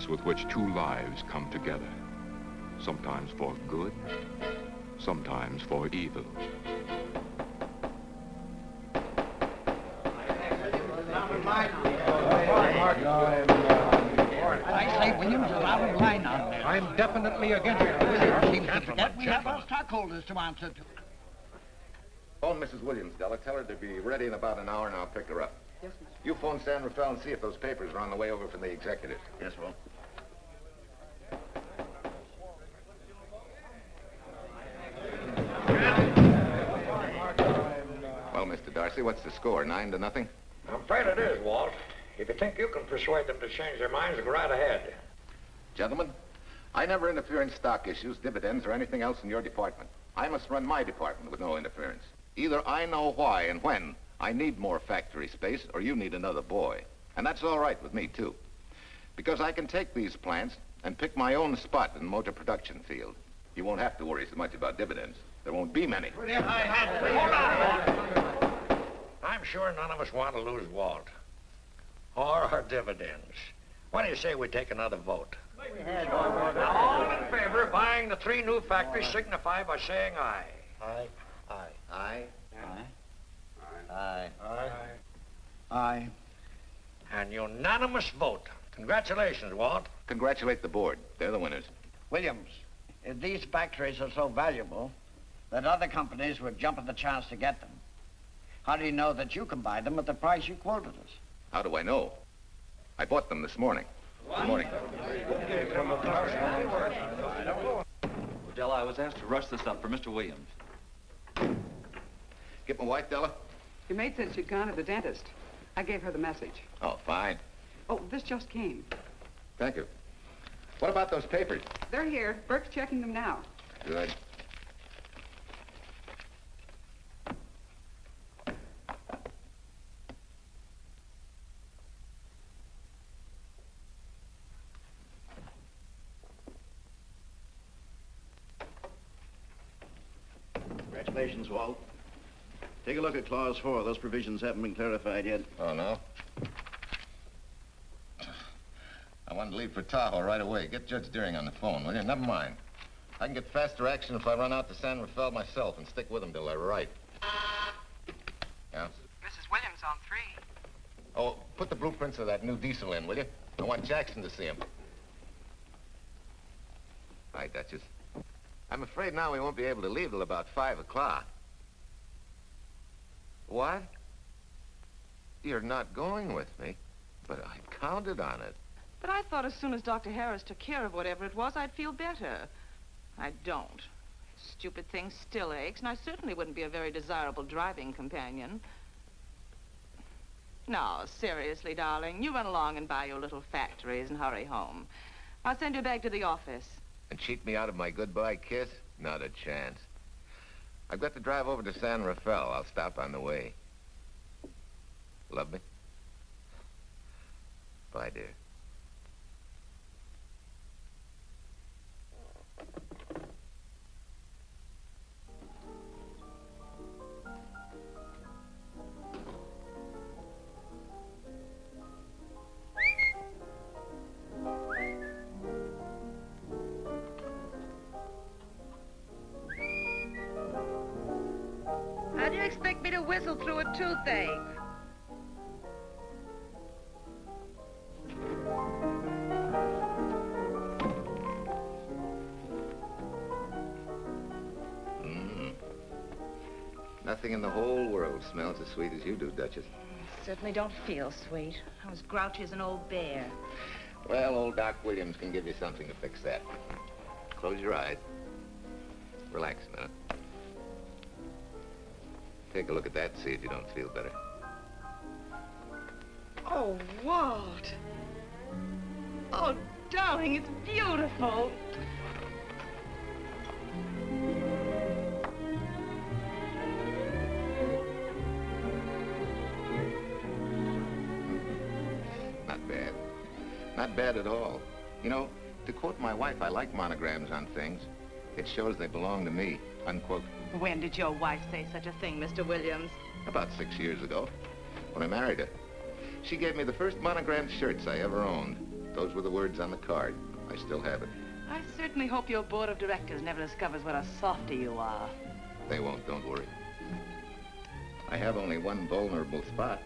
process with which two lives come together. Sometimes for good, sometimes for evil. I say, Williams, a lot of line on there. I'm definitely against it. Seems to forget we have our stockholders to answer to. Phone Mrs. Williams, Della. Tell her to be ready in about an hour and I'll pick her up. Yes, Mr. You phone San Rafael and see if those papers are on the way over from the executive. Yes, Wong. Well, Mr. Darcy, what's the score? 9-0? I'm afraid it is, Walt. If you think you can persuade them to change their minds, go right ahead. Gentlemen, I never interfere in stock issues, dividends, or anything else in your department. I must run my department with no interference. Either I know why and when I need more factory space, or you need another boy. And that's all right with me, too. Because I can take these plants and pick my own spot in the motor production field. You won't have to worry so much about dividends. There won't be many. Hold on. I'm sure none of us want to lose Walt. Or our dividends. Why do you say we take another vote? All in favor of buying the 3 new factories signify by saying aye. Aye. Aye. Aye. Aye. Aye. Aye. An unanimous vote. Congratulations, Walt. Congratulate the board. They're the winners. Williams, if these factories are so valuable that other companies would jump at the chance to get them, how do you know that you can buy them at the price you quoted us? How do I know? I bought them this morning. Good morning. Della, I was asked to rush this up for Mr. Williams. Get my wife, Della? Your maid said she'd gone to the dentist. I gave her the message. Oh, fine. Oh, this just came. Thank you. What about those papers? They're here. Burke's checking them now. Good. Congratulations, Walt. Take a look at Clause 4. Those provisions haven't been clarified yet. Oh, no? I want to leave for Tahoe right away. Get Judge Deering on the phone, will you? Never mind. I can get faster action if I run out to San Rafael myself and stick with them till they're right. Yeah? Mrs. Williams on 3. Oh, put the blueprints of that new diesel in, will you? I want Jackson to see him. Hi, Duchess. I'm afraid now we won't be able to leave till about 5 o'clock. What? You're not going with me, but I counted on it. But I thought as soon as Dr. Harris took care of whatever it was, I'd feel better. I don't. Stupid thing still aches, and I certainly wouldn't be a very desirable driving companion. No, seriously, darling, you run along and buy your little factories and hurry home. I'll send you back to the office. And cheat me out of my goodbye kiss? Not a chance. I've got to drive over to San Rafael. I'll stop on the way. Love me? Bye, dear. How do you expect me to whistle through a toothache? Nothing in the whole world smells as sweet as you do, Duchess. Certainly don't feel sweet. I was grouchy as an old bear. Well, old Doc Williams can give you something to fix that. Close your eyes. Relax a minute. Take a look at that and see if you don't feel better. Oh, Walt. Oh, darling, it's beautiful. Not bad. Not bad at all. You know, to quote my wife, I like monograms on things. It shows they belong to me, unquote. When did your wife say such a thing, Mr. Williams? About 6 years ago, when I married her. She gave me the first monogrammed shirts I ever owned. Those were the words on the card. I still have it. I certainly hope your board of directors never discovers what a softy you are. They won't, don't worry. I have only one vulnerable spot.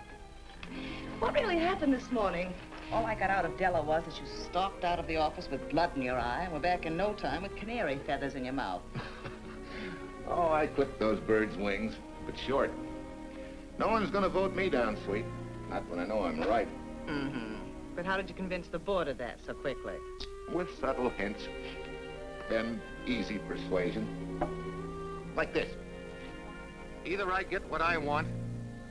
What really happened this morning? All I got out of Della was that you stalked out of the office with blood in your eye and were back in no time with canary feathers in your mouth. Oh, I clipped those birds' wings, but short. No one's gonna vote me down, sweet. Not when I know I'm right. Mm-hmm. But how did you convince the board of that so quickly? With subtle hints and easy persuasion. Like this. Either I get what I want,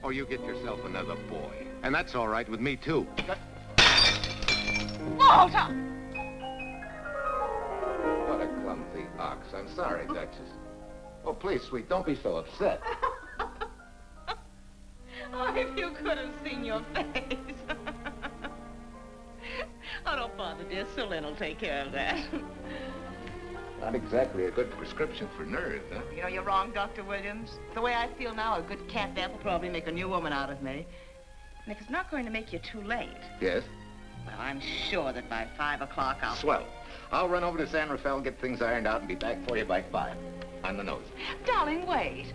or you get yourself another boy. And that's all right with me, too. Walter! What a clumsy ox. I'm sorry, Duchess. Oh, please, sweet, don't be so upset. Oh, if you could have seen your face. Oh, don't bother, dear. Sulin will take care of that. Not exactly a good prescription for nerves, huh? You know, you're wrong, Dr. Williams. The way I feel now, a good cat nap will probably make a new woman out of me. And if it's not going to make you too late... Yes? Well, I'm sure that by 5 o'clock I'll... Swell. I'll run over to San Rafael, get things ironed out, and be back for you by 5. On the nose. Darling, wait.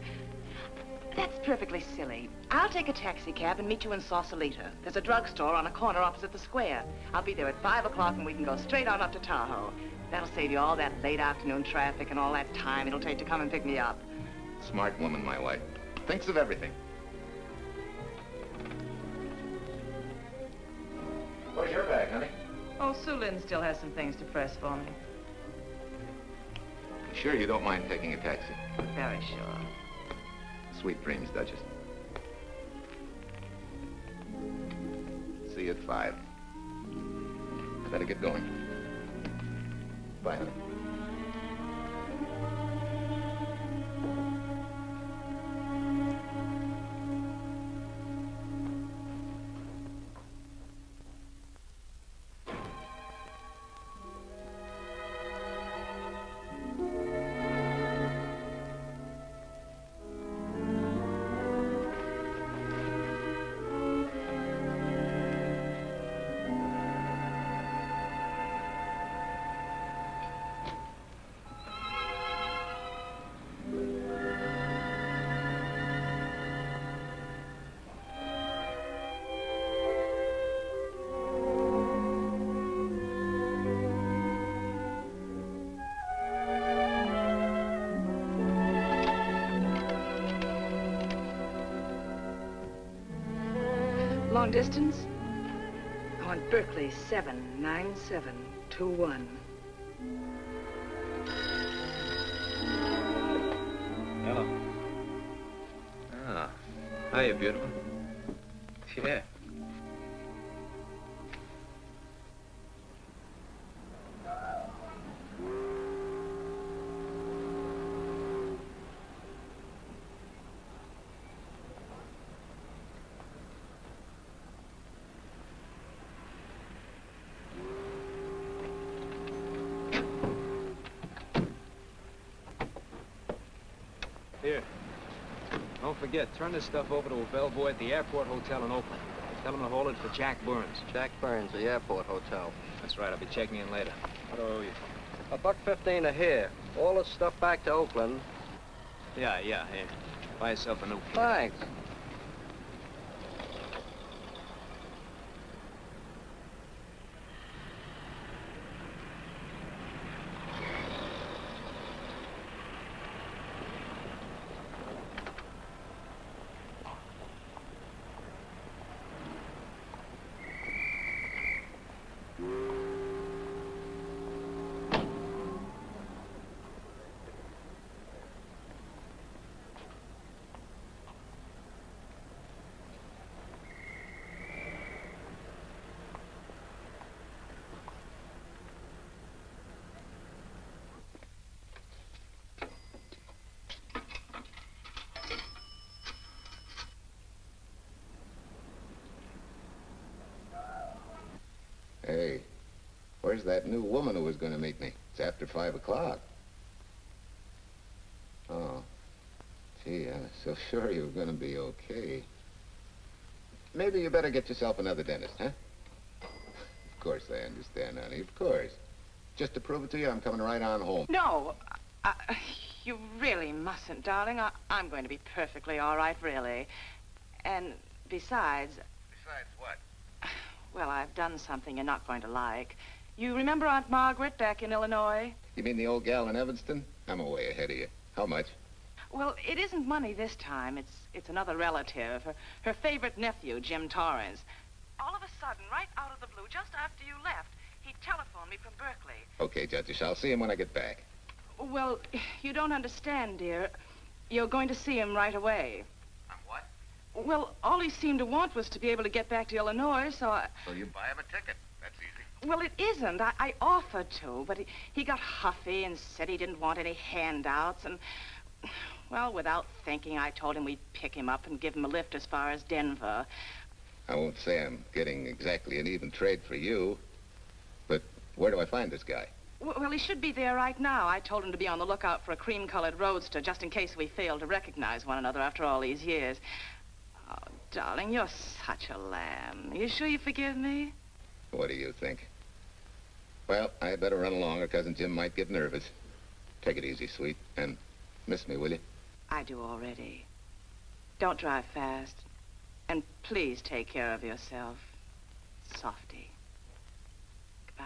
That's perfectly silly. I'll take a taxi cab and meet you in Sausalito. There's a drugstore on a corner opposite the square. I'll be there at 5 o'clock and we can go straight on up to Tahoe. That'll save you all that late afternoon traffic and all that time it'll take to come and pick me up. Smart woman, my wife. Thinks of everything. Where's your bag, honey? Oh, Sue Lynn still has some things to press for me. You sure you don't mind taking a taxi? Very sure. Sweet dreams, Duchess. See you at 5. I better get going. Bye, honey. Long distance? I want Berkeley 79721. Hello. Ah, hiya, beautiful. Yeah. Here. Don't forget, turn this stuff over to a bellboy at the Airport Hotel in Oakland. Tell him to hold it for Jack Burns. Jack Burns, the Airport Hotel. That's right, I'll be checking in later. What do I owe you? $1.15 a here. All this stuff back to Oakland. Yeah, here. Buy yourself a new kit. Thanks. Hey, where's that new woman who was going to meet me? It's after 5 o'clock. Oh, gee, I was so sure you were going to be okay. Maybe you better get yourself another dentist, huh? course I understand, honey, of course. Just to prove it to you, I'm coming right on home. No, you really mustn't, darling. I'm going to be perfectly all right, really. And besides... Besides what? Well, I've done something you're not going to like. You remember Aunt Margaret back in Illinois? You mean the old gal in Evanston? I'm way ahead of you. How much? Well, it isn't money this time. It's another relative, her favorite nephew, Jim Torrance. All of a sudden, right out of the blue, just after you left, he telephoned me from Berkeley. Okay, Judge, I'll see him when I get back. Well, you don't understand, dear. You're going to see him right away. I'm what? Well, all he seemed to want was to be able to get back to Illinois, so I... So you buy him a ticket. That's easy. Well, it isn't. I offered to, but he got huffy and said he didn't want any handouts, and... Well, without thinking, I told him we'd pick him up and give him a lift as far as Denver. I won't say I'm getting exactly an even trade for you, but where do I find this guy? Well, he should be there right now. I told him to be on the lookout for a cream-colored roadster, just in case we failed to recognize one another after all these years. Oh, darling, you're such a lamb. You sure you forgive me? What do you think? Well, I better run along or Cousin Jim might get nervous. Take it easy, sweet, and miss me, will you? I do already. Don't drive fast. And please take care of yourself. Softy. Goodbye.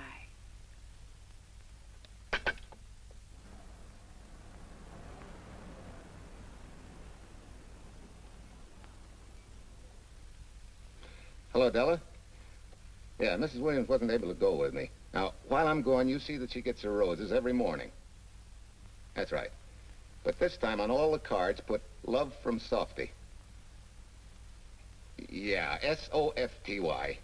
Hello, Della. Yeah, Mrs. Williams wasn't able to go with me. Now, while I'm gone, you see that she gets her roses every morning. That's right. But this time on all the cards, put love from Softy. Yeah, S-O-F-T-Y.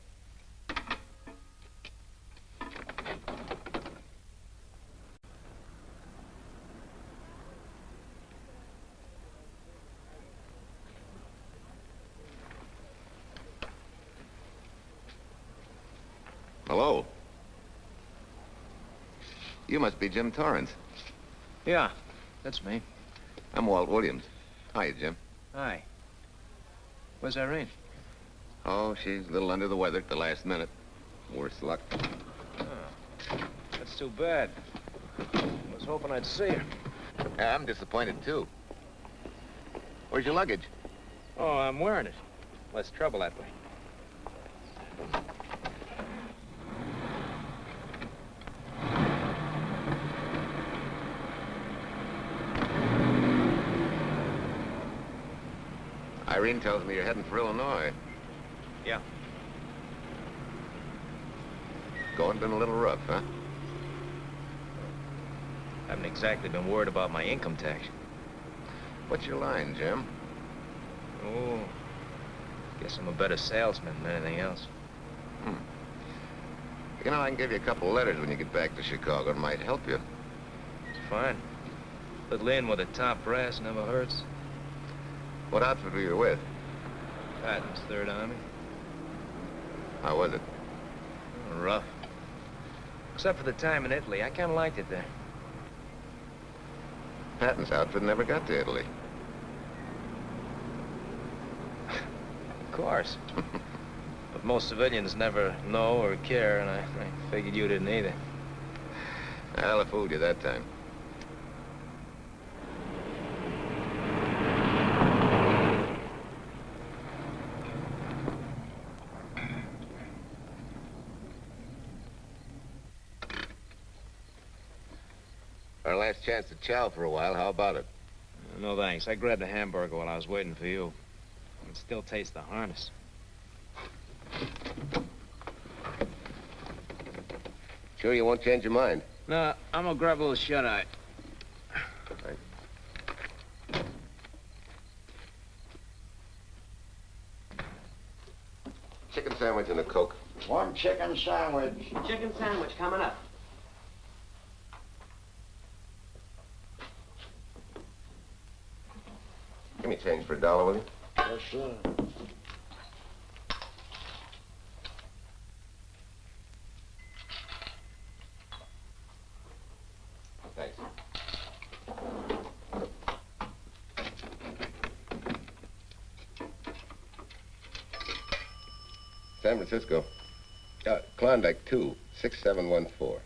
Hello. You must be Jim Torrance. Yeah, that's me. I'm Walt Williams. Hi, Jim. Hi. Where's Irene? Oh, she's a little under the weather at the last minute. Worse luck. Oh, that's too bad. I was hoping I'd see her. Yeah, I'm disappointed, too. Where's your luggage? Oh, I'm wearing it. Less trouble that way. Irene tells me you're heading for Illinois. Yeah. Going been a little rough, huh? Haven't exactly been worried about my income tax. What's your line, Jim? Oh, guess I'm a better salesman than anything else. You know, I can give you a couple of letters when you get back to Chicago. It might help you. It's fine. Little in with a top brass never hurts. What outfit were you with? Patton's Third Army. How was it? Oh, rough. Except for the time in Italy. I kind of liked it there. Patton's outfit never got to Italy. Of course. But most civilians never know or care, and I figured you didn't either. Well, I fooled you that time. Our last chance to chow for a while. How about it? No, thanks. I grabbed a hamburger while I was waiting for you. I can still taste the harness. Sure you won't change your mind? No, I'm gonna grab a little shut-eye. Chicken sandwich and a Coke. One chicken sandwich. Chicken sandwich coming up. Give me change for $1, will you? Yes, sir. Thanks. San Francisco. Klondike 2, 6714.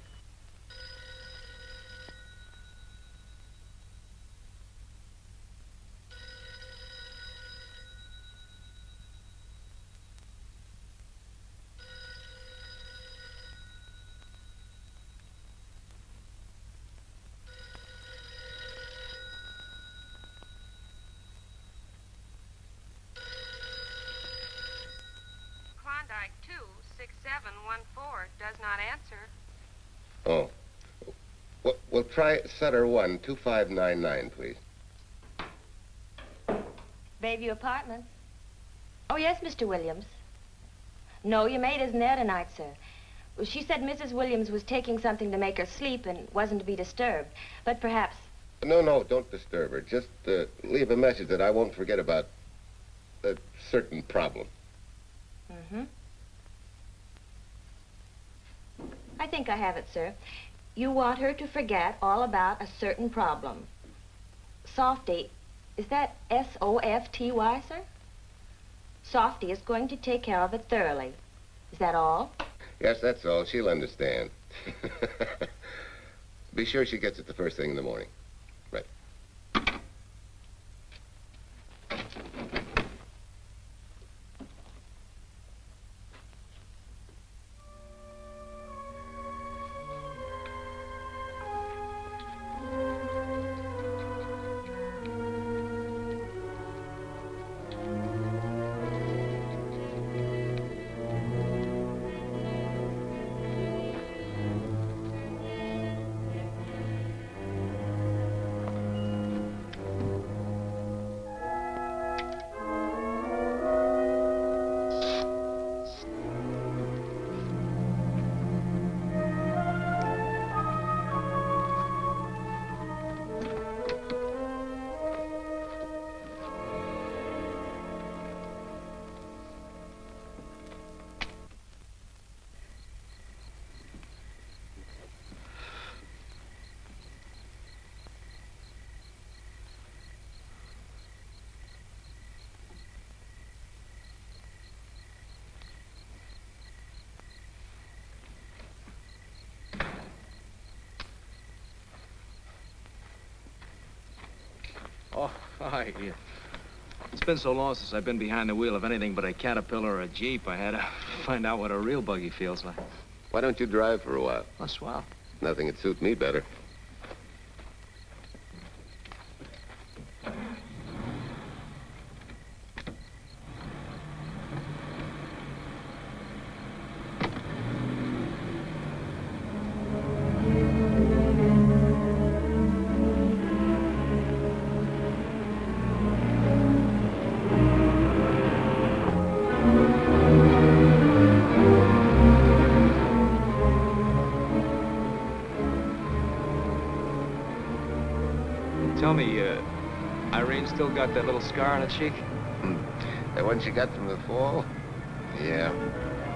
Klondike 26714 does not answer. Oh. We'll try Sutter 1, 2599, please. Bayview Apartments. Oh, yes, Mr. Williams. No, your maid isn't there tonight, sir. Well, she said Mrs. Williams was taking something to make her sleep and wasn't to be disturbed. But perhaps... No, don't disturb her. Just leave a message that I won't forget about a certain problem. Mm-hmm. I think I have it, sir. You want her to forget all about a certain problem. Softy, is that S-O-F-T-Y, sir? Softy is going to take care of it thoroughly. Is that all? Yes, that's all. She'll understand. Be sure she gets it the first thing in the morning. Right. Oh, hi. Yeah. It's been so long since I've been behind the wheel of anything but a Caterpillar or a Jeep, I had to find out what a real buggy feels like. Why don't you drive for a while? Oh, swell. Nothing would suit me better. Tell me, Irene still got that little scar on her cheek? That one she got from the fall? Yeah.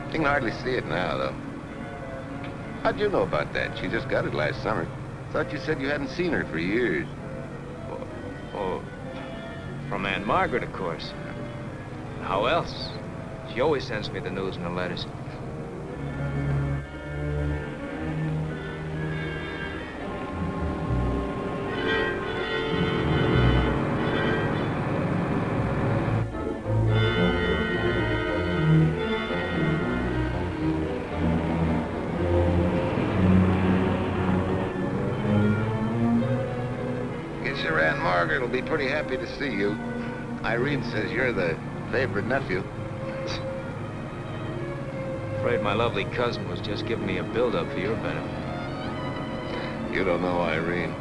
You can hardly see it now, though. How'd you know about that? She just got it last summer. Thought you said you hadn't seen her for years. Oh, from Aunt Margaret, of course. How else? She always sends me the news in the letters. Margaret will be pretty happy to see you. Irene says you're the favorite nephew. Afraid my lovely cousin was just giving me a build-up for your benefit. You don't know Irene.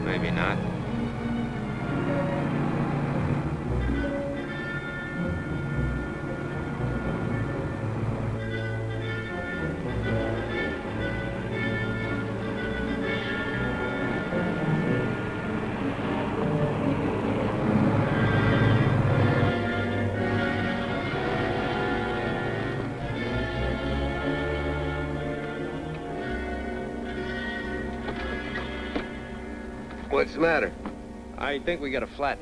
Maybe not. What's the matter? I think we got a flat.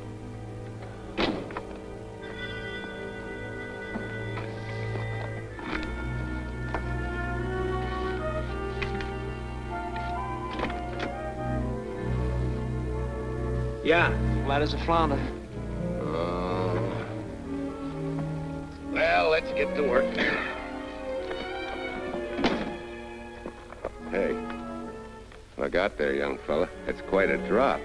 Yeah, flat as a flounder. Well, let's get to work. Hey, look out there, young fella. It's quite a drop.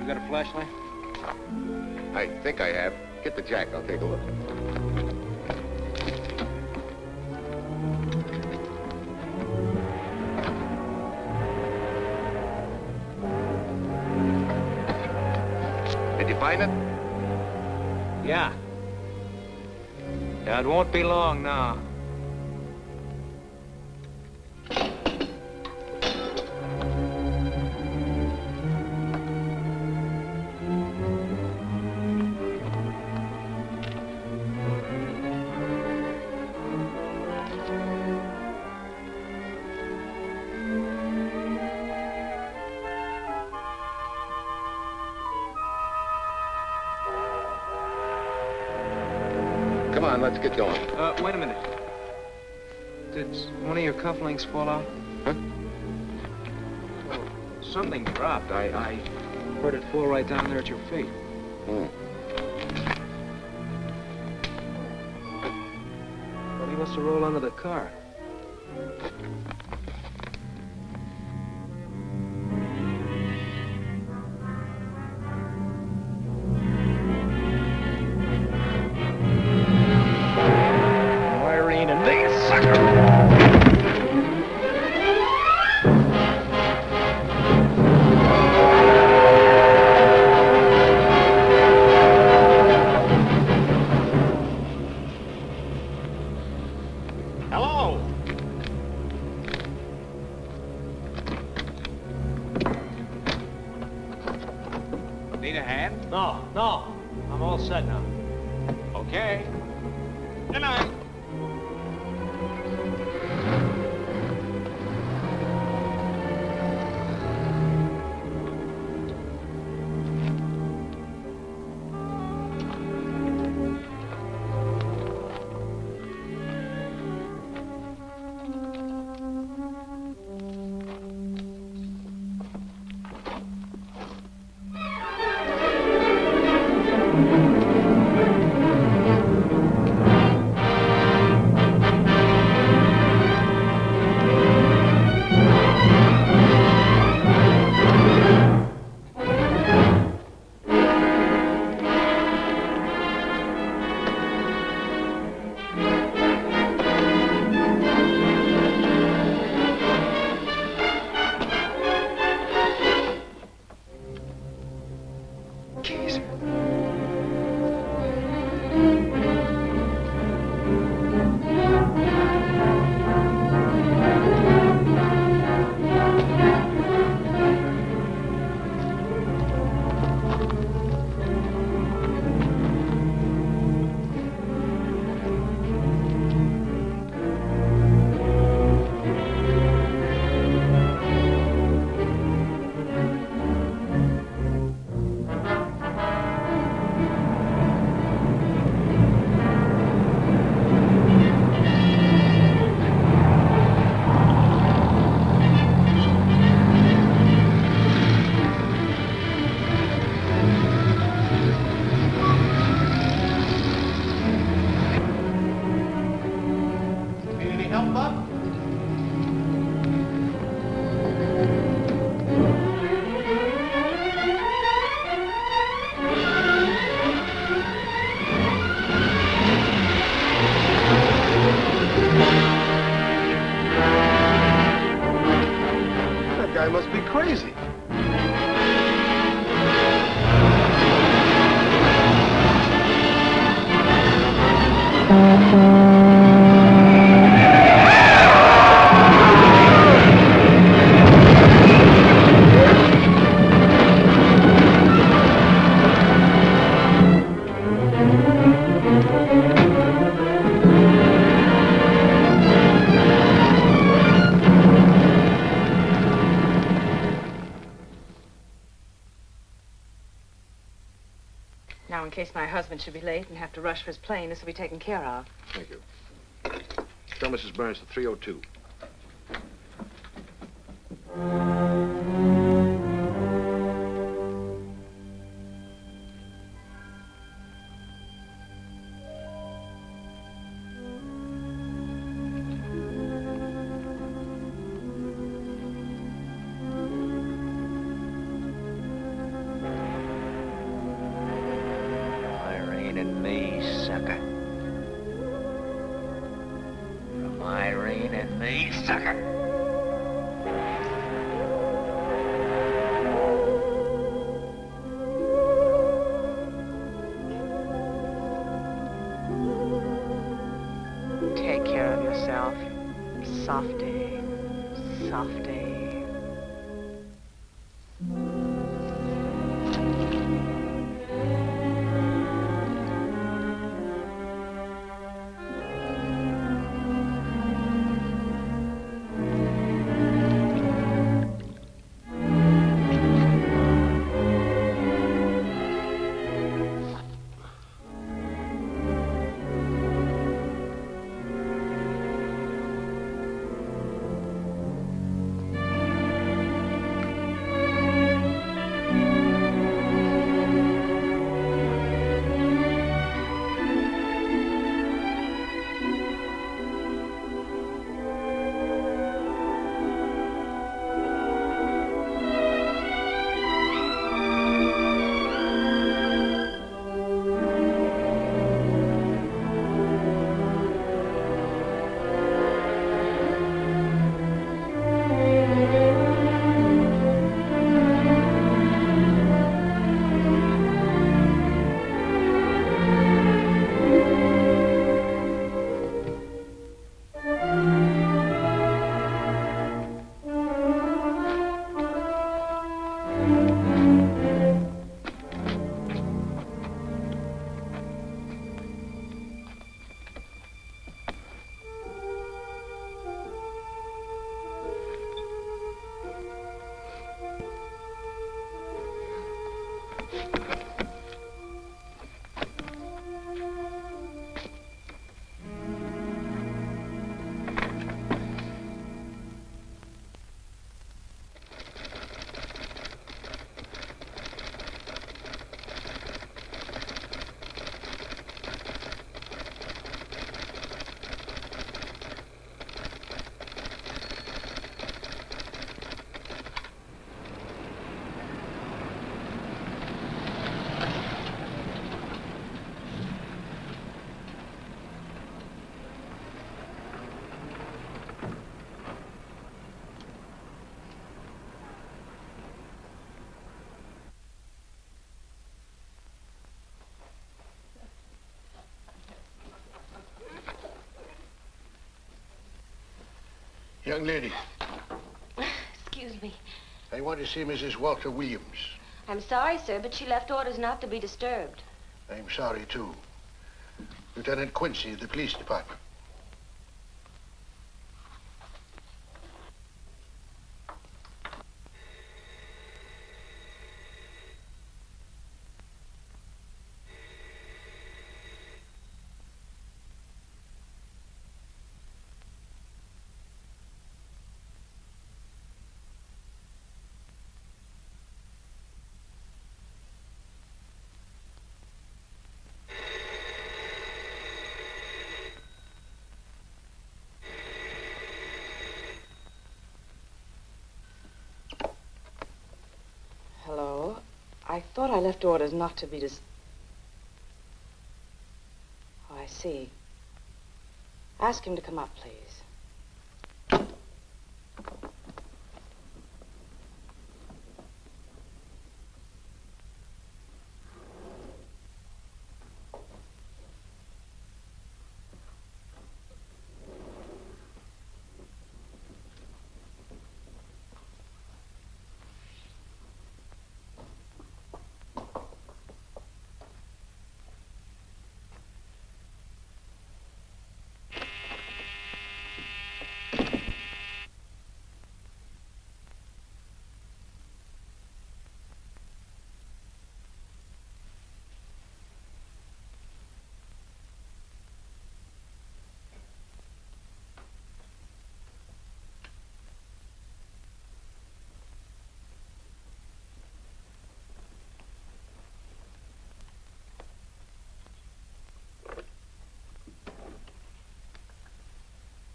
You got a flashlight? I think I have. Get the jack, I'll take a look. Did you find it? Yeah. Yeah, it won't be long now. Come on, let's get going. Wait a minute. Did one of your cufflinks fall out? Huh? Well, something dropped. I heard it fall right down there at your feet. Hmm. Well, he must have rolled under the car. Need a hand? No. I'm all set now. Okay. Good night. Must be crazy. case my husband should be late and have to rush for his plane, this will be taken care of. Thank you. Tell Mrs. Burns to 302. Take care of yourself. Softy. Softy. Young lady. Excuse me. I want to see Mrs. Walter Williams. I'm sorry, sir, but she left orders not to be disturbed. I'm sorry, too. Lieutenant Quincy of the police department. Hello? I thought I left orders not to be Oh, I see. Ask him to come up, please.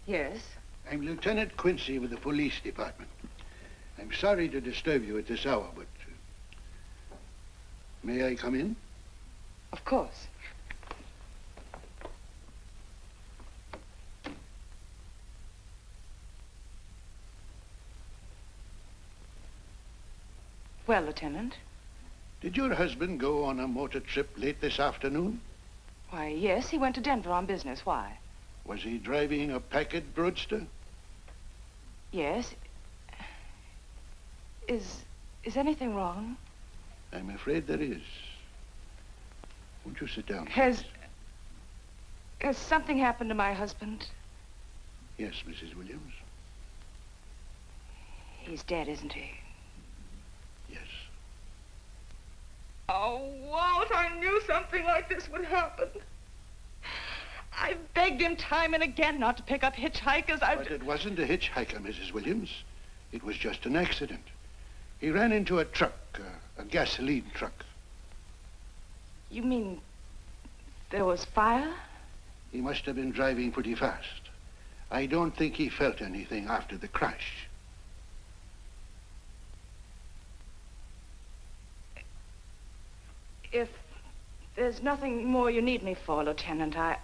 Yes? I'm Lieutenant Quincy with the police department. I'm sorry to disturb you at this hour, but... may I come in? Of course. Well, Lieutenant? Did your husband go on a motor trip late this afternoon? Why, yes, he went to Denver on business. Why? Was he driving a Packard roadster? Yes. Is anything wrong? I'm afraid there is. Won't you sit down? Has something happened to my husband? Yes, Mrs. Williams. He's dead, isn't he? Yes. Oh, Walt, I knew something like this would happen. I begged him time and again not to pick up hitchhikers. But it wasn't a hitchhiker, Mrs. Williams. It was just an accident. He ran into a truck, a gasoline truck. You mean there was fire? He must have been driving pretty fast. I don't think he felt anything after the crash. If there's nothing more you need me for, Lieutenant, I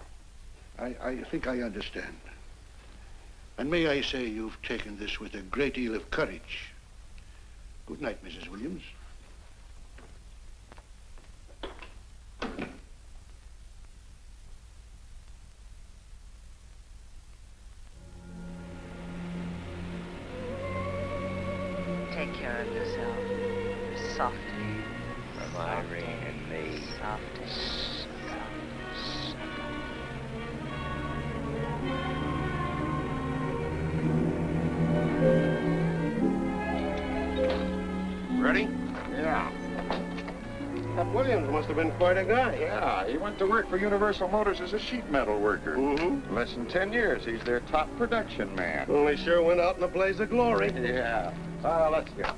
think I understand. And may I say you've taken this with a great deal of courage. Good night, Mrs. Williams. Take care of yourself. Softly. From Irene and me. Softly. Ready? Yeah. That Williams must have been quite a guy. Yeah, he went to work for Universal Motors as a sheet metal worker. Mm-hmm. Less than 10 years, he's their top production man. Well, he sure went out in a blaze of glory. Yeah. Let's go.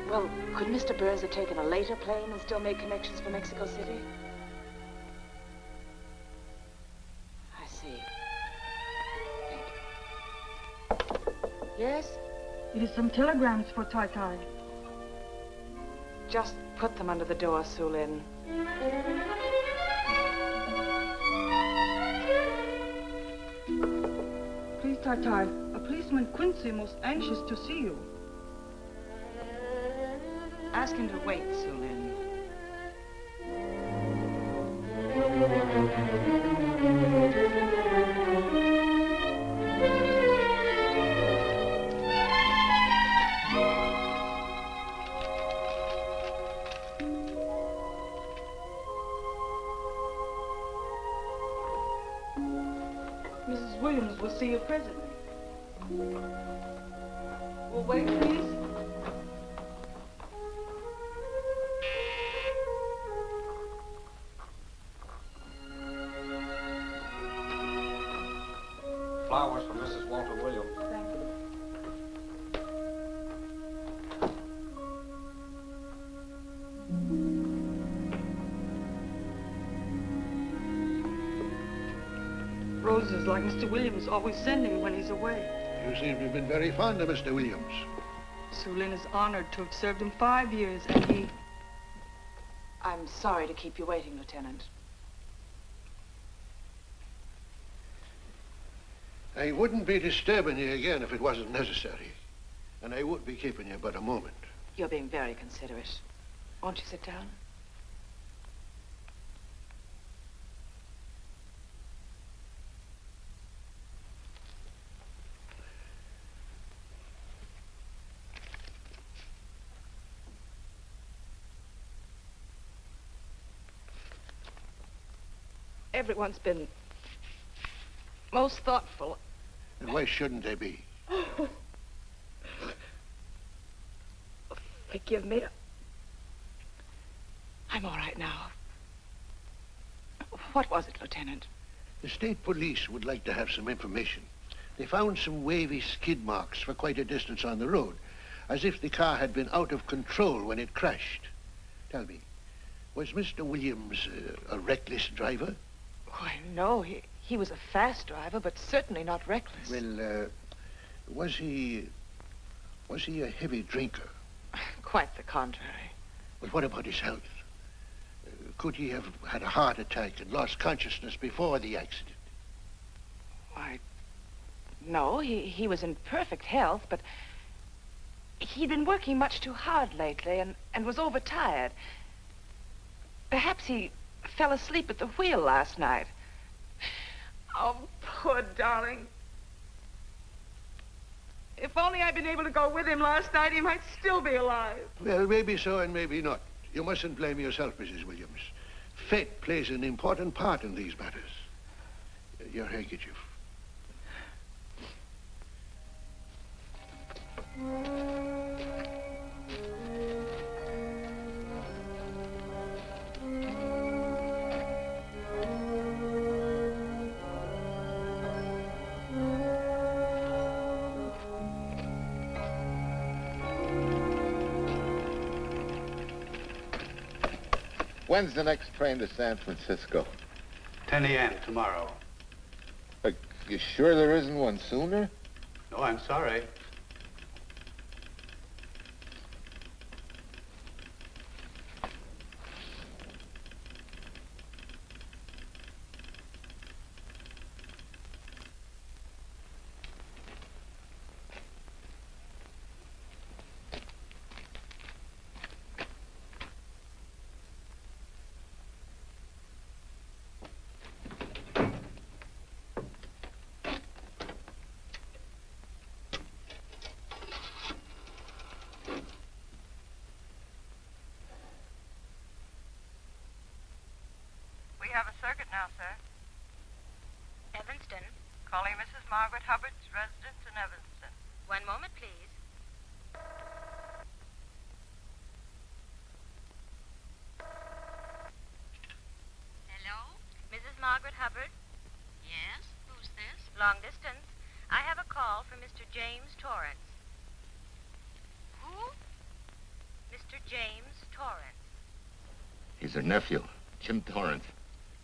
Well, could Mr. Burns have taken a later plane and still made connections for Mexico City? I see. Thank you. Yes? It is some telegrams for Tai. Just put them under the door, Sulin. Please, Tai, a policeman Quincy most anxious to see you. Ask him to wait, Sulin. Mrs. Williams will see you presently. Will wait, please. Flowers for Mrs. Walter Williams. Thank you. Roses like Mr. Williams always sending when he's away. You seem to have been very fond of Mr. Williams. Sulin is honored to have served him 5 years, and he... I'm sorry to keep you waiting, Lieutenant. I wouldn't be disturbing you again if it wasn't necessary. And I would be keeping you but a moment. You're being very considerate. Won't you sit down? Everyone's been most thoughtful. And why shouldn't they be? Forgive me. I'm all right now. What was it, Lieutenant? The state police would like to have some information. They found some wavy skid marks for quite a distance on the road, as if the car had been out of control when it crashed. Tell me, was Mr. Williams a reckless driver? Why, no. He was a fast driver, but certainly not reckless. Well, was he a heavy drinker? Quite the contrary. But what about his health? Could he have had a heart attack and lost consciousness before the accident? Why, no. He was in perfect health, but he'd been working much too hard lately and was overtired. Perhaps he fell asleep at the wheel last night. Oh, poor darling. If only I'd been able to go with him last night, he might still be alive. Well, maybe so and maybe not. You mustn't blame yourself, Mrs. Williams. Fate plays an important part in these matters. Your handkerchief. When's the next train to San Francisco? 10 a.m. tomorrow. You sure there isn't one sooner? No, I'm sorry. We have a circuit now, sir. Evanston. Calling Mrs. Margaret Hubbard's residence in Evanston. One moment, please. Hello? Mrs. Margaret Hubbard? Yes? Who's this? Long distance. I have a call from Mr. James Torrance. Who? Mr. James Torrance. He's her nephew, Jim Torrance.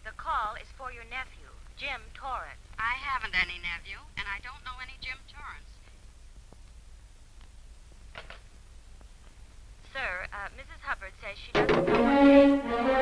The call is for your nephew, Jim Torrance. I haven't any nephew, and I don't know any Jim Torrance. Sir, Mrs. Hubbard says she doesn't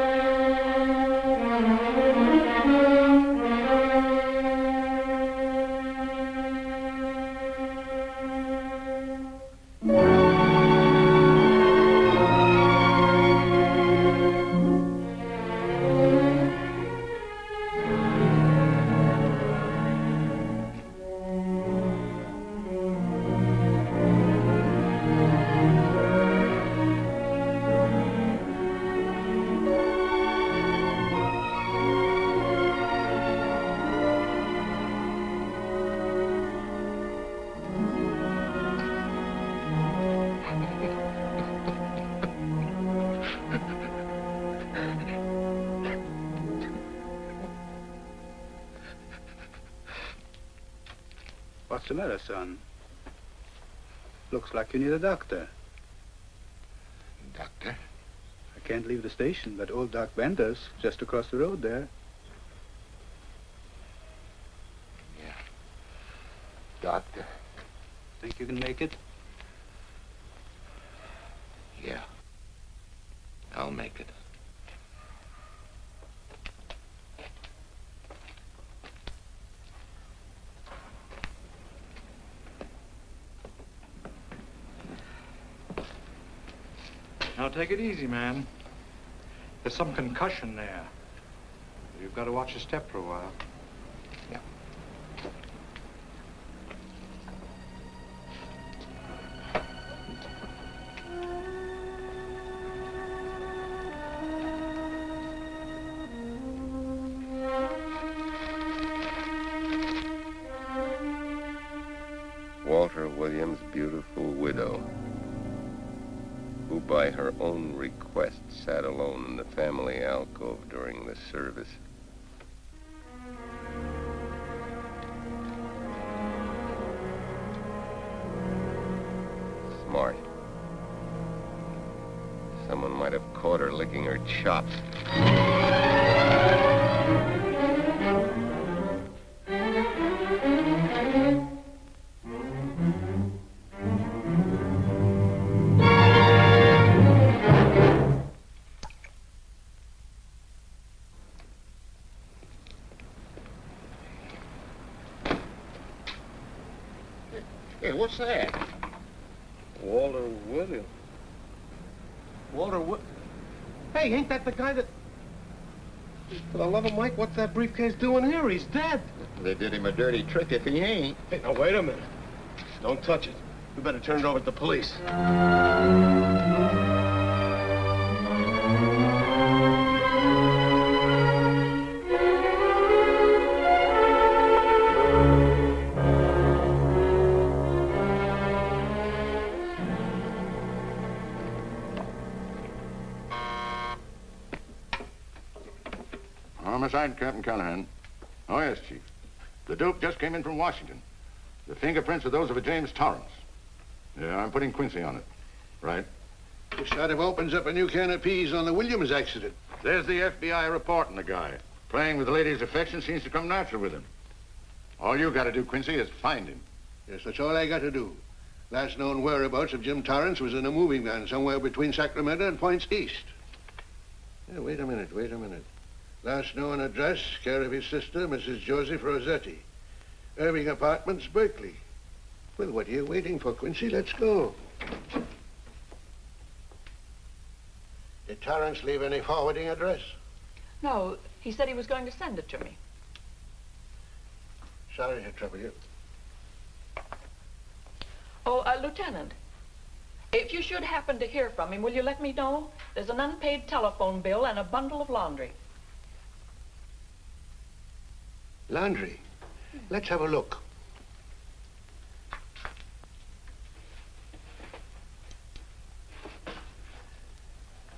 What's the matter, son? Looks like you need a doctor. Doctor? I can't leave the station. That old Doc Bender's just across the road there. Yeah. Doctor? Think you can make it? Yeah. I'll make it. Now, take it easy, man. There's some concussion there. You've got to watch your step for a while. Yeah. Walter Williams' beautiful widow, who by her own request sat alone in the family alcove during the service. Smart. Someone might have caught her licking her chops. Hey, what's that? Walter Williams. Hey, ain't that the guy that... For the love of Mike, what's that briefcase doing here? He's dead. They did him a dirty trick if he ain't. Hey, now, wait a minute. Don't touch it. We better turn it over to the police. Homicide, Captain Callahan. Oh, yes, Chief. The Duke just came in from Washington. The fingerprints are those of a James Torrance. Yeah, I'm putting Quincy on it. Right. This sort of opens up a new can of peas on the Williams accident. There's the FBI reporting the guy. Playing with the lady's affection seems to come natural with him. All you got to do, Quincy, is find him. Yes, that's all I got to do. Last known whereabouts of Jim Torrance was in a moving van somewhere between Sacramento and Points East. Yeah, wait a minute. Last known address, care of his sister, Mrs. Joseph Rossetti. Irving Apartments, Berkeley. Well, what are you waiting for, Quincy? Let's go. Did Torrance leave any forwarding address? No, he said he was going to send it to me. Sorry to trouble you. Oh, Lieutenant, if you should happen to hear from him, will you let me know? There's an unpaid telephone bill and a bundle of laundry. Laundry? Let's have a look.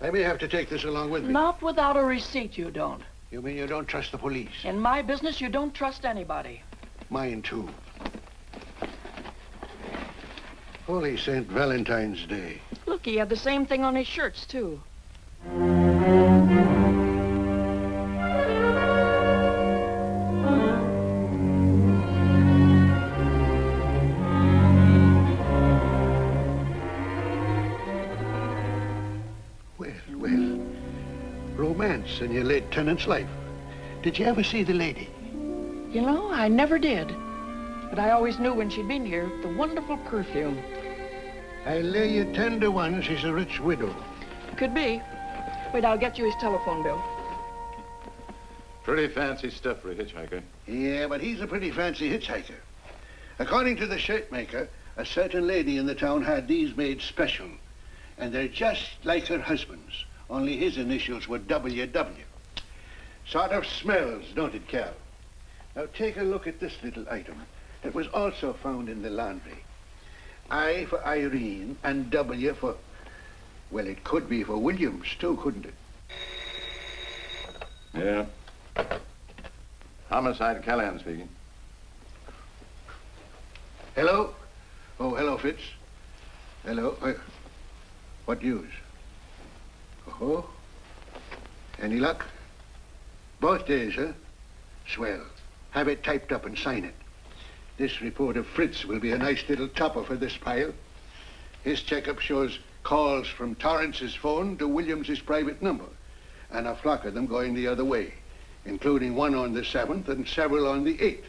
I may have to take this along with me. Not without a receipt, you don't. You mean you don't trust the police? In my business, you don't trust anybody. Mine, too. Holy St. Valentine's Day. Look, he had the same thing on his shirts, too. Romance in your late tenant's life. Did you ever see the lady? You know, I never did. But I always knew when she'd been here, the wonderful perfume. I lay you 10 to 1 she's a rich widow. Could be. Wait, I'll get you his telephone bill. Pretty fancy stuff for a hitchhiker. Yeah, but he's a pretty fancy hitchhiker. According to the shirt maker, a certain lady in the town had these made special. And they're just like her husband's. Only his initials were WW. Sort of smells, don't it, Cal? Now take a look at this little item that was also found in the laundry. I for Irene and W for... Well, it could be for Williams, too, couldn't it? Yeah. Homicide, Callahan speaking. Hello? Oh, hello, Fitz. Hello. What news? Oh? Any luck? Both days, huh? Swell. Have it typed up and sign it. This report of Fritz will be a nice little topper for this pile. His checkup shows calls from Torrance's phone to Williams's private number, and a flock of them going the other way, including one on the 7th and several on the 8th.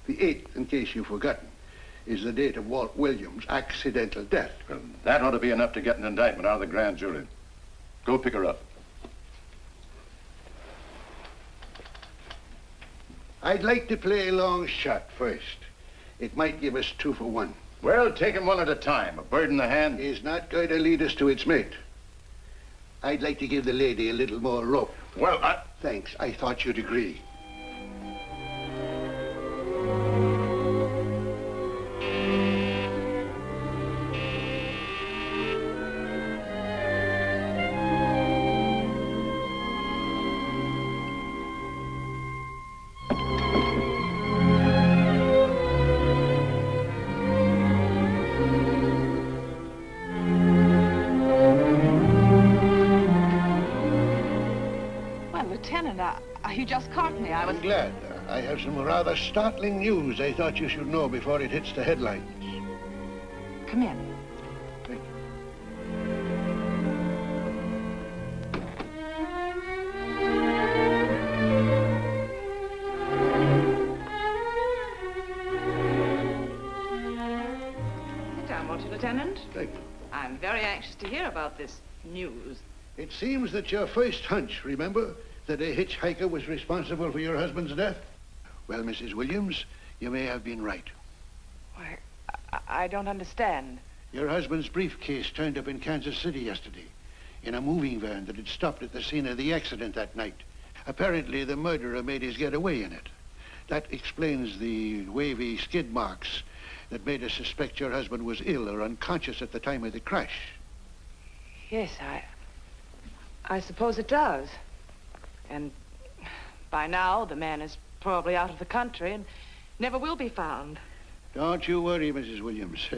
The 8th, in case you've forgotten, is the date of Walt Williams' accidental death. Well, that ought to be enough to get an indictment out of the grand jury. Go pick her up. I'd like to play a long shot first. It might give us 2 for 1. Well, take 'em one at a time. A bird in the hand is not going to lead us to its mate. I'd like to give the lady a little more rope. Well, Thanks. I thought you'd agree. You just caught me. I'm glad. I have some rather startling news I thought you should know before it hits the headlines. Come in. Thank Sit down, won't you, Lieutenant? Thank you. I'm very anxious to hear about this news. It seems that your first hunch, remember, that a hitchhiker was responsible for your husband's death? Well, Mrs. Williams, you may have been right. Why, I don't understand. Your husband's briefcase turned up in Kansas City yesterday in a moving van that had stopped at the scene of the accident that night. Apparently, the murderer made his getaway in it. That explains the wavy skid marks that made us suspect your husband was ill or unconscious at the time of the crash. Yes, I suppose it does. And by now, the man is probably out of the country and never will be found. Don't you worry, Mrs. Williams.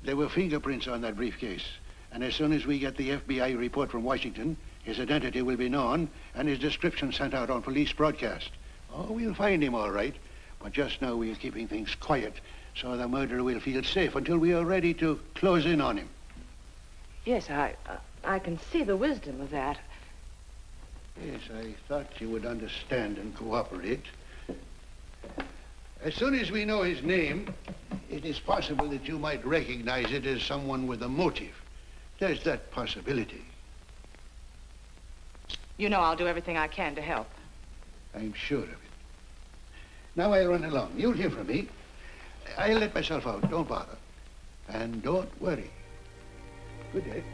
There were fingerprints on that briefcase. And as soon as we get the FBI report from Washington, his identity will be known and his description sent out on police broadcast. Oh, we'll find him all right. But just now we're keeping things quiet so the murderer will feel safe until we are ready to close in on him. Yes, I can see the wisdom of that. Yes, I thought you would understand and cooperate. As soon as we know his name, it is possible that you might recognize it as someone with a motive. There's that possibility. You know I'll do everything I can to help. I'm sure of it. Now I'll run along. You'll hear from me. I'll let myself out. Don't bother. And don't worry. Good day.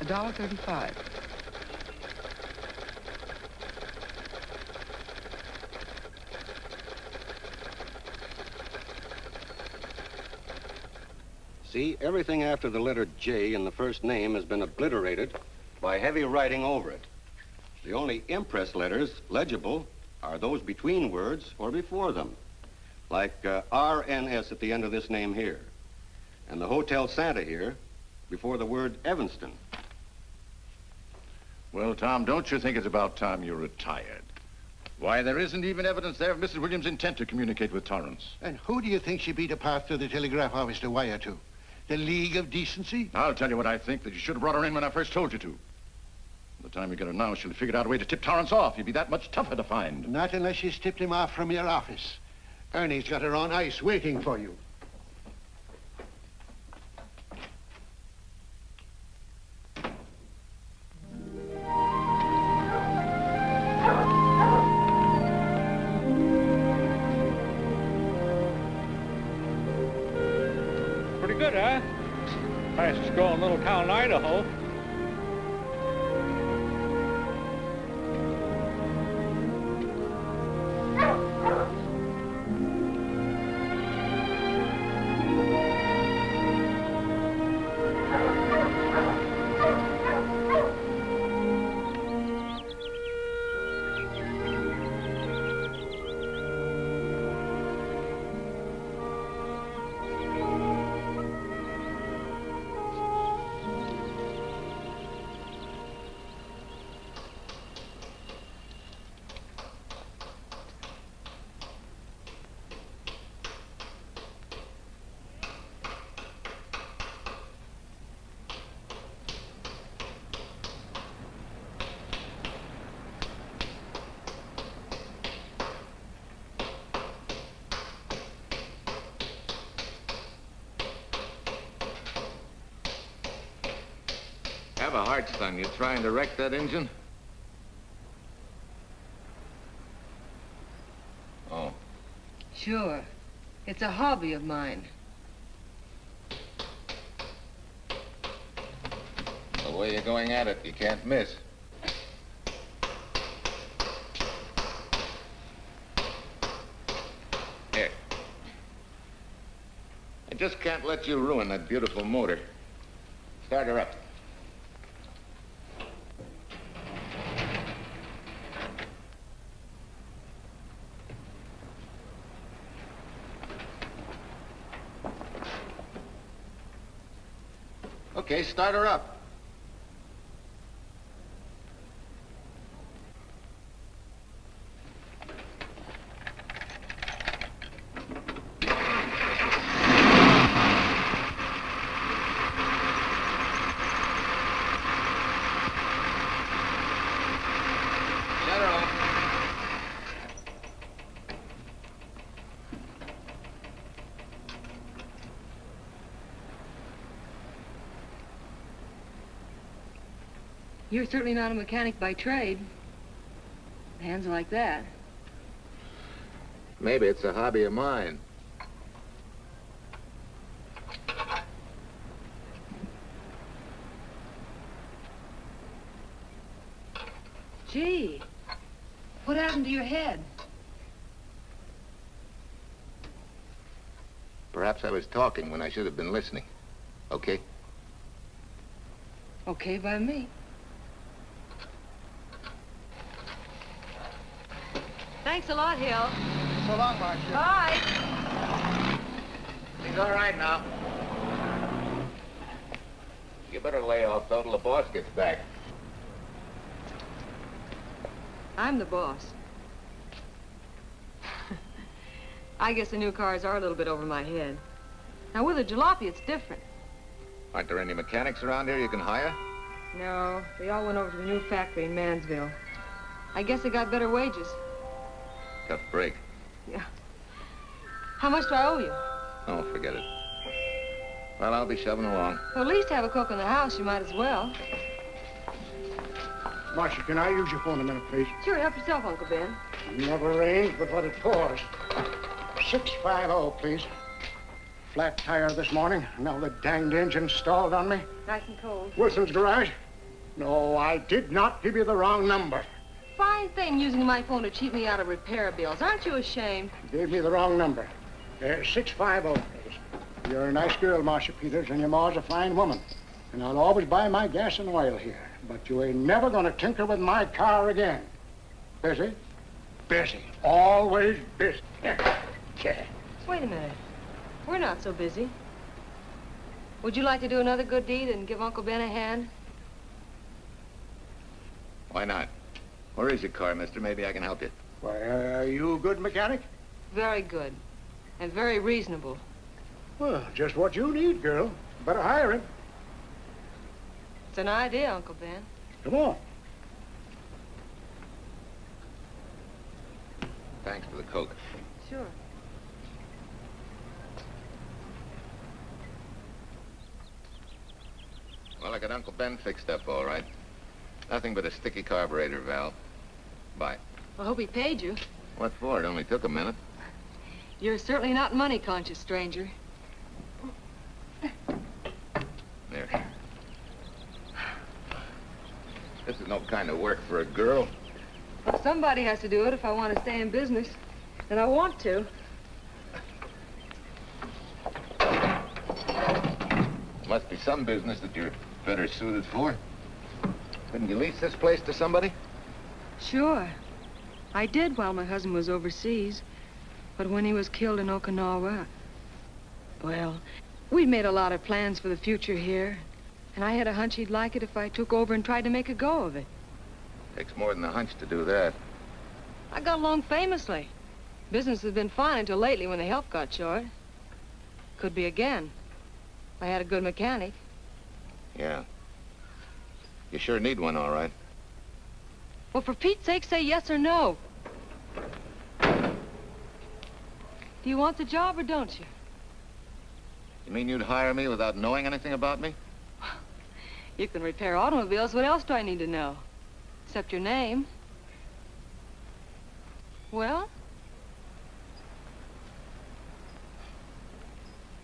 $1.35. See, everything after the letter J in the first name has been obliterated by heavy writing over it. The only impress letters legible are those between words or before them, like RNS at the end of this name here, and the Hotel Santa here before the word Evanston. Well, Tom, don't you think it's about time you retired? Why, there isn't even evidence there of Mrs. Williams' intent to communicate with Torrance. And who do you think she beat a path to the telegraph office to wire to? The League of Decency? I'll tell you what I think, that you should have brought her in when I first told you to. By the time you get her now, she'll have figured out a way to tip Torrance off. He'd be that much tougher to find. Not unless she's tipped him off from your office. Ernie's got her on ice waiting for you. Pretty good, huh? Fastest growing little town in Idaho. Have a heart, son. You trying to wreck that engine? Oh. Sure. It's a hobby of mine. The way you're going at it, you can't miss. Here. I just can't let you ruin that beautiful motor. Start her up. Okay, start her up. Shut her off. You're certainly not a mechanic by trade. Hands like that. Maybe it's a hobby of mine. Gee, what happened to your head? Perhaps I was talking when I should have been listening. Okay? Okay by me. Thanks a lot, Hill. So long, Marcia. Bye. He's all right now. You better lay off till the boss gets back. I'm the boss. I guess the new cars are a little bit over my head. Now, with a jalopy, it's different. Aren't there any mechanics around here you can hire? No, they all went over to the new factory in Mansville. I guess they got better wages. Tough break. Yeah. How much do I owe you? Oh, forget it. Well, I'll be shoving along. Well, at least have a cook in the house. You might as well. Marcia, can I use your phone a minute, please? Sure, help yourself, Uncle Ben. Never arranged but what it pours. 650, please. Flat tire this morning. Now the danged engine stalled on me. Nice and cold. Wilson's garage? No, I did not give you the wrong number. Fine thing using my phone to cheat me out of repair bills. Aren't you ashamed? You gave me the wrong number. 650, please. You're a nice girl, Marcia Peters, and your ma's a fine woman. And I'll always buy my gas and oil here. But you ain't never gonna tinker with my car again. Busy? Busy. Always busy. Wait a minute. We're not so busy. Would you like to do another good deed and give Uncle Ben a hand? Why not? Where is your car, mister? Maybe I can help you. Why, are you a good mechanic? Very good. And very reasonable. Well, just what you need, girl. Better hire him. It's an idea, Uncle Ben. Come on. Thanks for the Coke. Sure. Well, I got Uncle Ben fixed up all right. Nothing but a sticky carburetor valve. Bye. I hope he paid you. What for? It only took a minute. You're certainly not money-conscious, stranger. There. This is no kind of work for a girl. Well, somebody has to do it if I want to stay in business. And I want to. Must be some business that you're better suited for. Couldn't you lease this place to somebody? Sure. I did while my husband was overseas. But when he was killed in Okinawa, well, we'd made a lot of plans for the future here. And I had a hunch he'd like it if I took over and tried to make a go of it. Takes more than a hunch to do that. I got along famously. Business has been fine until lately when the help got short. Could be again. I had a good mechanic. Yeah. You sure need one, all right. Well, for Pete's sake, say yes or no. Do you want the job or don't you? You mean you'd hire me without knowing anything about me? You can repair automobiles. What else do I need to know? Except your name. Well?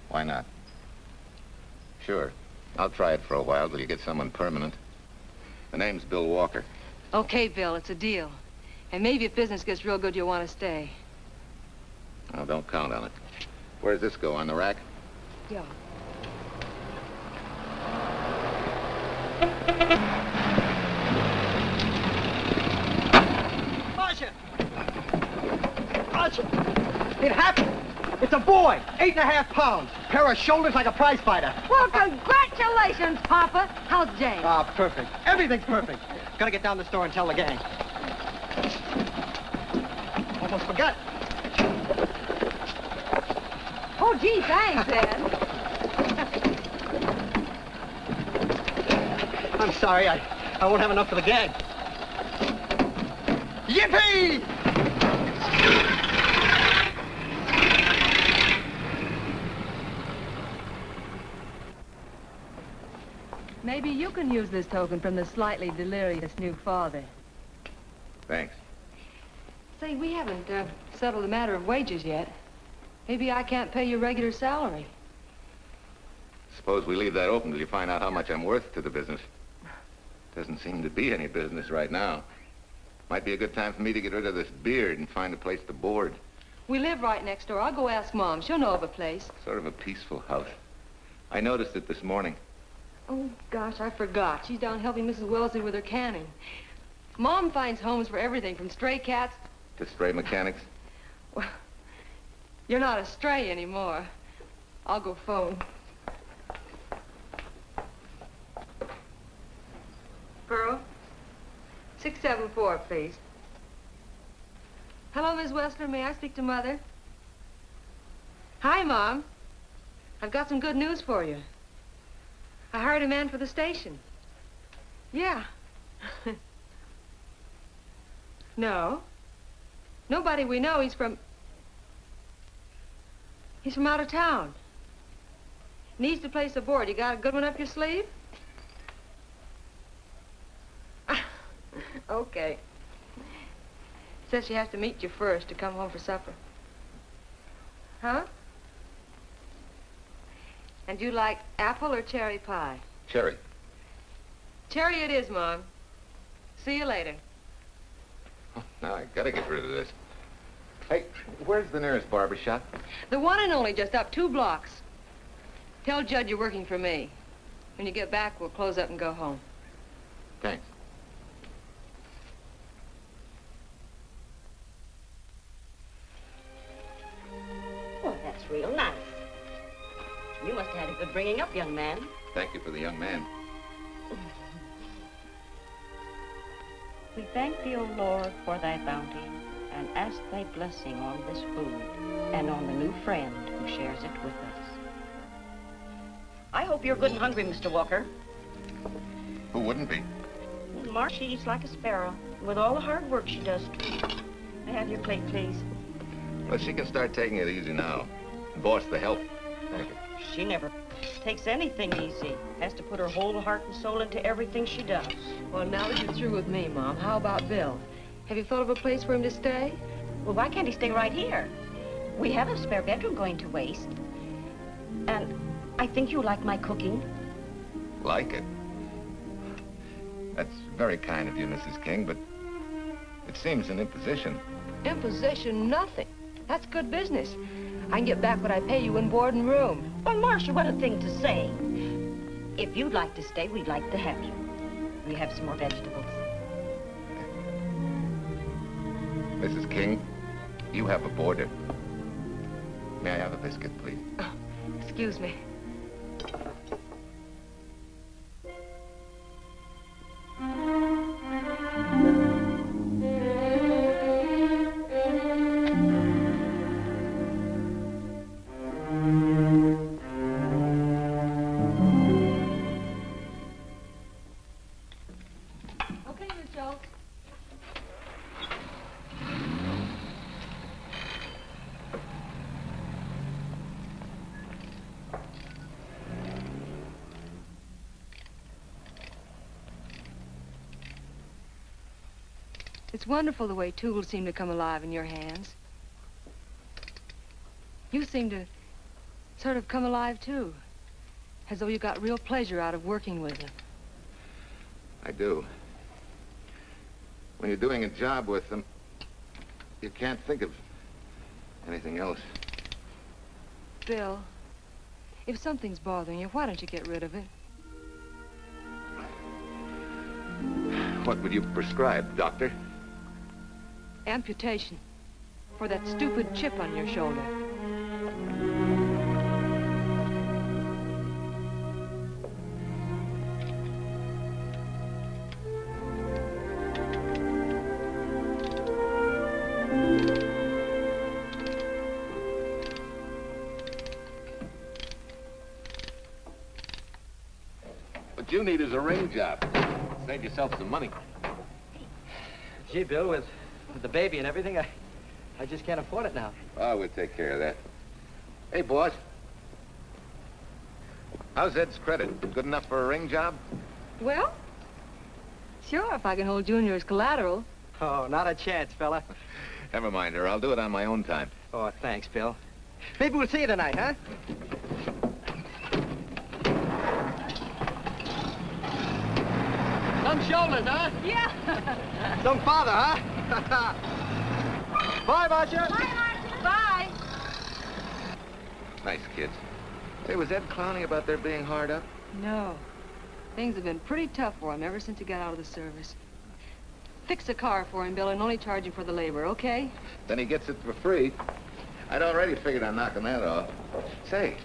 Why not? Sure. I'll try it for a while till you get someone permanent. The name's Bill Walker. Okay, Bill, it's a deal. And maybe if business gets real good, you'll want to stay. Oh, don't count on it. Where does this go, on the rack? Yeah. Marcia! Marcia! It happened! It's a boy, 8.5 pounds. Pair of shoulders like a prize fighter. Well, congratulations, Papa. How's Jane? Ah, perfect. Everything's perfect. Gotta get down to the store and tell the gang. Almost forgot. Oh, gee, thanks, Ed. I'm sorry, I won't have enough for the gang. Yippee! Maybe you can use this token from the slightly delirious new father. Thanks. Say, we haven't settled the matter of wages yet. Maybe I can't pay your regular salary. Suppose we leave that open till you find out how much I'm worth to the business. Doesn't seem to be any business right now. Might be a good time for me to get rid of this beard and find a place to board. We live right next door. I'll go ask Mom. She'll know of a place. Sort of a peaceful house. I noticed it this morning. Oh, gosh, I forgot. She's down helping Mrs. Wellesley with her canning. Mom finds homes for everything from stray cats... To stray mechanics? Well, you're not a stray anymore. I'll go phone. Pearl? 674, please. Hello, Miss Wessler. May I speak to Mother? Hi, Mom. I've got some good news for you. I hired a man for the station. Yeah. No. Nobody we know. He's from out of town. Needs to place a board. You got a good one up your sleeve? Okay. Says she has to meet you first to come home for supper. Huh? And you like apple or cherry pie? Cherry. Cherry it is, Mom. See you later. Oh, now I gotta get rid of this. Hey, where's the nearest barber shop? The one and only, just up 2 blocks. Tell Judd you're working for me. When you get back, we'll close up and go home. Thanks. Well, that's real nice. You must have had a good bringing up, young man. Thank you for the young man. We thank thee, O Lord, for thy bounty, and ask thy blessing on this food and on the new friend who shares it with us. I hope you're good and hungry, Mr. Walker. Who wouldn't be? Marsh, she eats like a sparrow, with all the hard work she does. May I have your plate, please? Well, she can start taking it easy now. Boss, the help. Thank you. She never takes anything easy. Has to put her whole heart and soul into everything she does. Well, now that you're through with me, Mom, how about Bill? Have you thought of a place for him to stay? Well, why can't he stay right here? We have a spare bedroom going to waste. And I think you like my cooking. Like it? That's very kind of you, Mrs. King, but it seems an imposition. Imposition? Nothing. That's good business. I can get back what I pay you in board and room. Well, Marcia, what a thing to say. If you'd like to stay, we'd like to have you. We have some more vegetables. Mrs. King, you have a boarder. May I have a biscuit, please? Oh, excuse me. It's wonderful the way tools seem to come alive in your hands. You seem to sort of come alive, too. As though you got real pleasure out of working with them. I do. When you're doing a job with them, you can't think of anything else. Bill, if something's bothering you, why don't you get rid of it? What would you prescribe, doctor? Amputation. For that stupid chip on your shoulder. What you need is a ring job. Save yourself some money. Gee, Bill, with the baby and everything, I just can't afford it now. Oh, we'll take care of that. Hey, boss. How's Ed's credit? Good enough for a ring job? Well, sure, if I can hold Junior as collateral. Oh, not a chance, fella. Never mind her. I'll do it on my own time. Oh, thanks, Bill. Maybe we'll see you tonight, huh? Some shoulders, huh? Yeah. Some father, huh? Bye, Marcia. Bye, Marcia. Bye. Nice kids. Say, was Ed clowning about their being hard up? No. Things have been pretty tough for him ever since he got out of the service. Fix a car for him, Bill, and only charge him for the labor, okay? Then he gets it for free. I'd already figured on knocking that off. Say,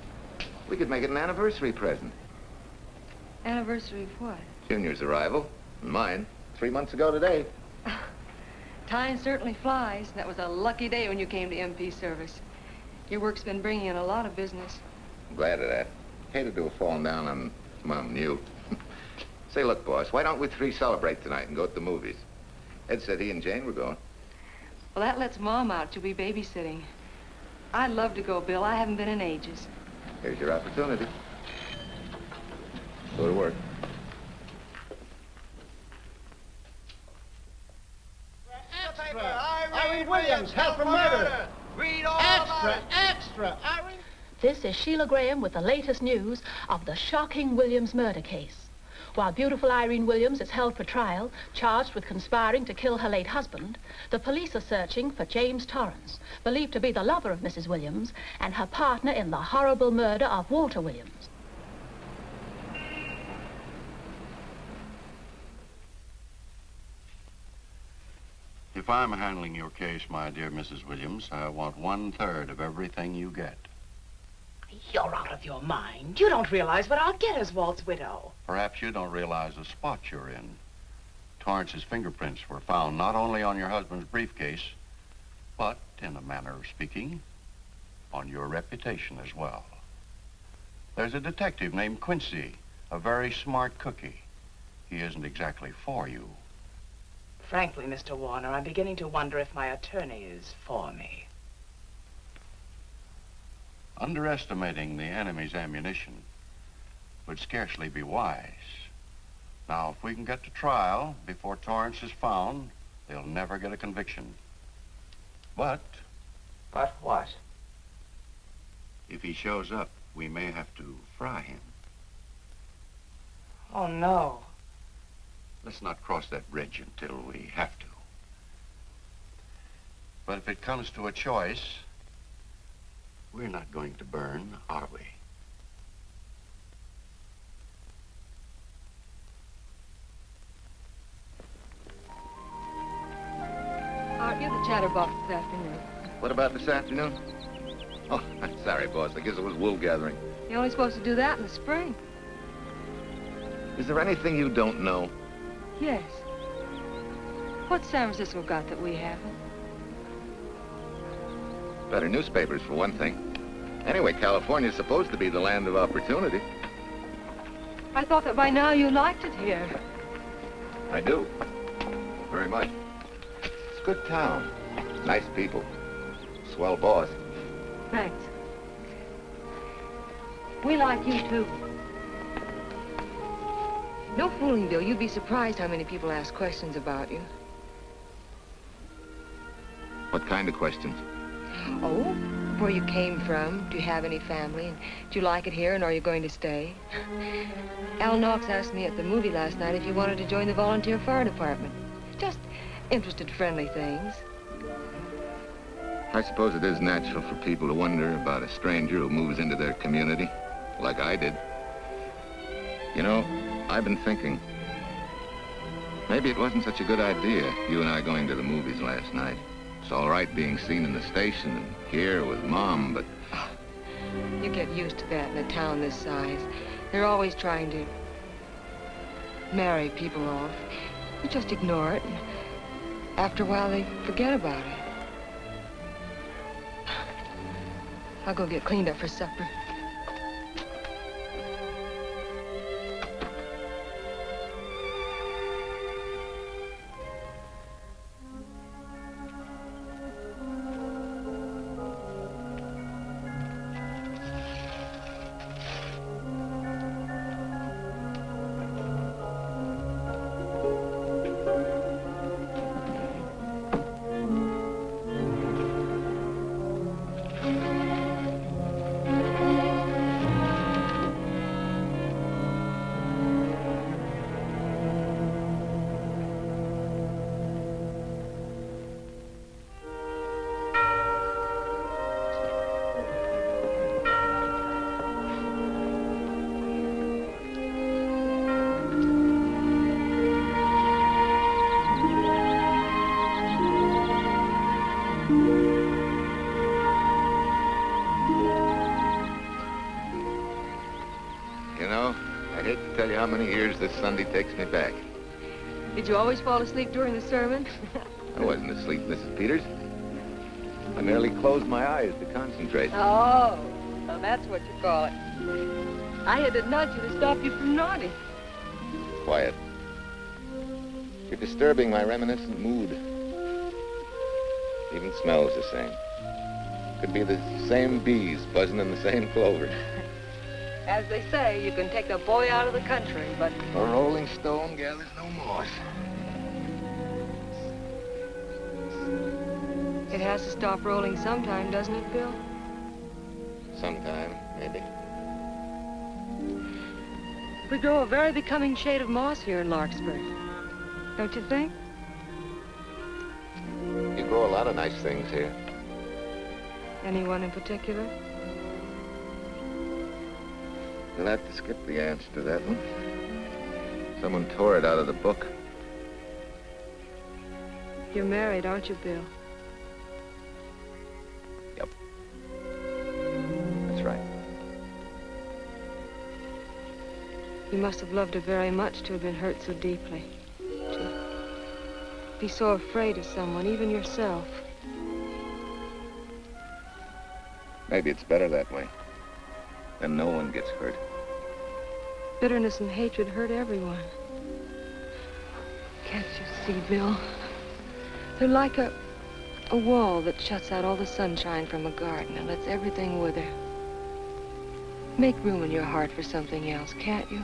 we could make it an anniversary present. Anniversary of what? Junior's arrival, and mine, 3 months ago today. Time certainly flies. That was a lucky day when you came to MP service. Your work's been bringing in a lot of business. I'm glad of that. Hated to have fallen down on Mom and you. Say, look, boss, why don't we three celebrate tonight and go to the movies? Ed said he and Jane were going. Well, that lets Mom out. She'll be babysitting. I'd love to go, Bill. I haven't been in ages. Here's your opportunity. Go to work. Irene Williams, held for murder. Read all Extra, Irene. This is Sheila Graham with the latest news of the shocking Williams murder case. While beautiful Irene Williams is held for trial, charged with conspiring to kill her late husband, the police are searching for James Torrance, believed to be the lover of Mrs. Williams and her partner in the horrible murder of Walter Williams. If I'm handling your case, my dear Mrs. Williams, I want 1/3 of everything you get. You're out of your mind. You don't realize what I'll get as Walt's widow. Perhaps you don't realize the spot you're in. Torrance's fingerprints were found not only on your husband's briefcase, but, in a manner of speaking, on your reputation as well. There's a detective named Quincy, a very smart cookie. He isn't exactly for you. Frankly, Mr. Warner, I'm beginning to wonder if my attorney is for me. Underestimating the enemy's ammunition would scarcely be wise. Now, if we can get to trial before Torrance is found, they'll never get a conviction. But... But what? If he shows up, we may have to fry him. Oh, no. Let's not cross that bridge until we have to. But if it comes to a choice, we're not going to burn, are we? Aren't you the chatterbox this afternoon? What about this afternoon? Oh, I'm sorry, boss. I guess it was wool gathering. You're only supposed to do that in the spring. Is there anything you don't know? Yes. What's San Francisco got that we haven't? Better newspapers, for one thing. Anyway, California's supposed to be the land of opportunity. I thought that by now you liked it here. I do. Very much. It's a good town. Nice people. Swell boss. Thanks. We like you, too. No fooling, Bill. You'd be surprised how many people ask questions about you. What kind of questions? Oh, where you came from, do you have any family, and do you like it here, and are you going to stay? Al Knox asked me at the movie last night if you wanted to join the volunteer fire department. Just interested, friendly things. I suppose it is natural for people to wonder about a stranger who moves into their community, like I did. You know, I've been thinking, maybe it wasn't such a good idea, you and I going to the movies last night. It's all right being seen in the station and here with Mom, but... You get used to that in a town this size. They're always trying to marry people off. You just ignore it, and after a while they forget about it. I'll go get cleaned up for supper. Tell you how many years this Sunday takes me back. Did you always fall asleep during the sermon? I wasn't asleep, Mrs. Peters. I merely closed my eyes to concentrate. Oh, so that's what you call it. I had to nudge you to stop you from nodding. Quiet. You're disturbing my reminiscent mood. Even smells the same. Could be the same bees buzzing in the same clover. As they say, you can take the boy out of the country, but... A rolling stone gathers no moss. It has to stop rolling sometime, doesn't it, Bill? Sometime, maybe. We grow a very becoming shade of moss here in Larkspur. Don't you think? You grow a lot of nice things here. Anyone in particular? You'll have to skip the answer to that one. Someone tore it out of the book. You're married, aren't you, Bill? Yep. That's right. You must have loved her very much to have been hurt so deeply. To be so afraid of someone, even yourself. Maybe it's better that way. Then no one gets hurt. Bitterness and hatred hurt everyone. Can't you see, Bill? They're like a wall that shuts out all the sunshine from a garden and lets everything wither. Make room in your heart for something else, can't you?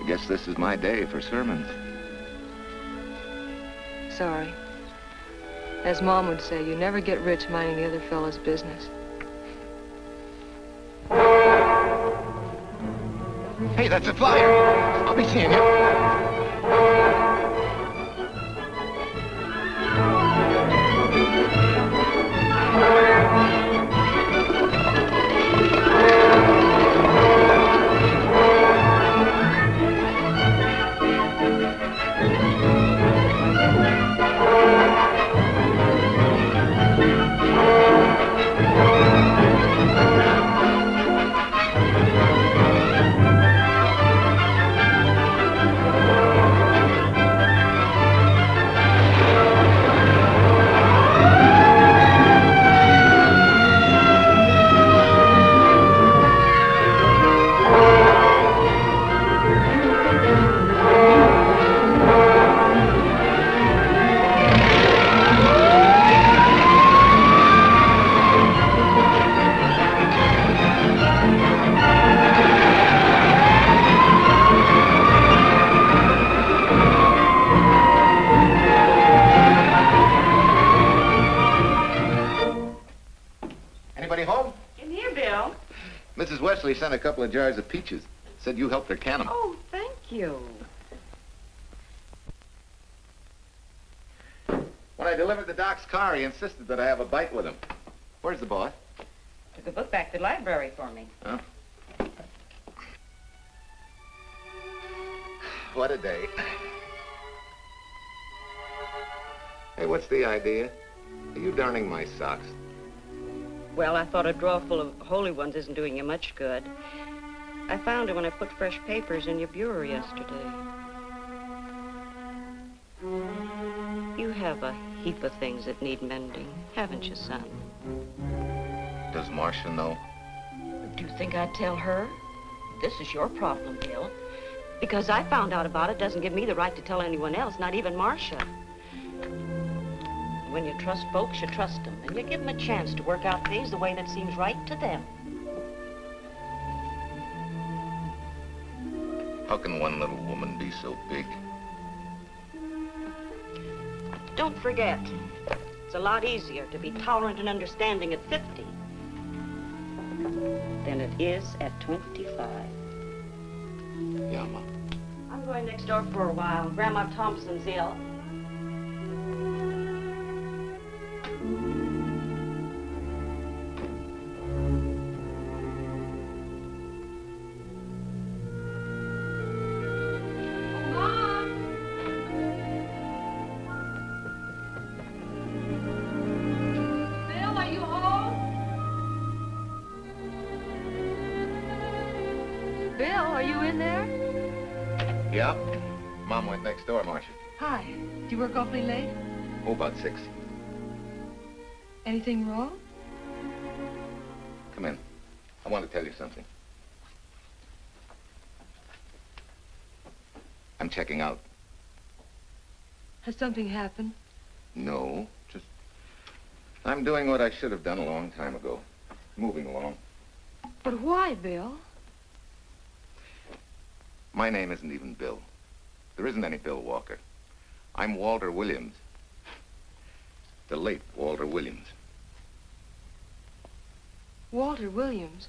I guess this is my day for sermons. Sorry. As Mom would say, you never get rich minding the other fellow's business. Hey, that's a flyer. I'll be seeing you. Sent a couple of jars of peaches. Said you helped her can them. Oh, thank you. When I delivered the doc's car, he insisted that I have a bite with him. Where's the boss? Took the book back to the library for me. Huh? What a day. Hey, what's the idea? Are you darning my socks? Well, I thought a drawer full of holy ones isn't doing you much good. I found it when I put fresh papers in your bureau yesterday. You have a heap of things that need mending, haven't you, son? Does Marcia know? Do you think I'd tell her? This is your problem, Bill. Because I found out about it doesn't give me the right to tell anyone else, not even Marcia. When you trust folks, you trust them, and you give them a chance to work out things the way that seems right to them. How can one little woman be so big? Don't forget, it's a lot easier to be tolerant and understanding at 50 than it is at 25. Yeah, Ma. I'm going next door for a while. Grandma Thompson's ill. Yeah. Mom went next door, Marcia. Hi. Do you work awfully late? Oh, about 6. Anything wrong? Come in. I want to tell you something. I'm checking out. Has something happened? No, just... I'm doing what I should have done a long time ago. Moving along. But why, Bill? My name isn't even Bill. There isn't any Bill Walker. I'm Walter Williams. The late Walter Williams. Walter Williams?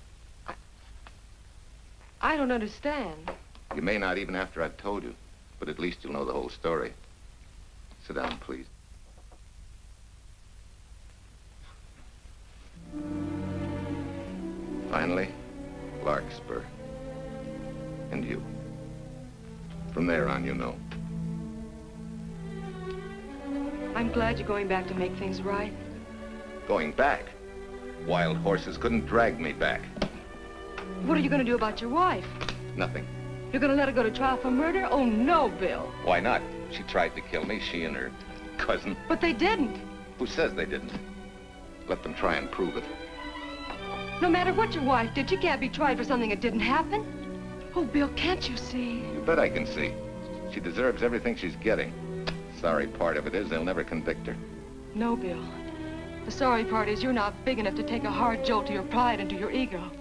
I don't understand. You may not even after I've told you, but at least you'll know the whole story. Sit down, please. Finally, Larkspur. And you. From there on, you know. I'm glad you're going back to make things right. Going back? Wild horses couldn't drag me back. What are you going to do about your wife? Nothing. You're going to let her go to trial for murder? Oh, no, Bill. Why not? She tried to kill me, she and her cousin. But they didn't. Who says they didn't? Let them try and prove it. No matter what your wife did, she can't be tried for something that didn't happen. Oh, Bill, can't you see? You bet I can see. She deserves everything she's getting. Sorry part of it is they'll never convict her. No, Bill. The sorry part is you're not big enough to take a hard jolt to your pride and to your ego.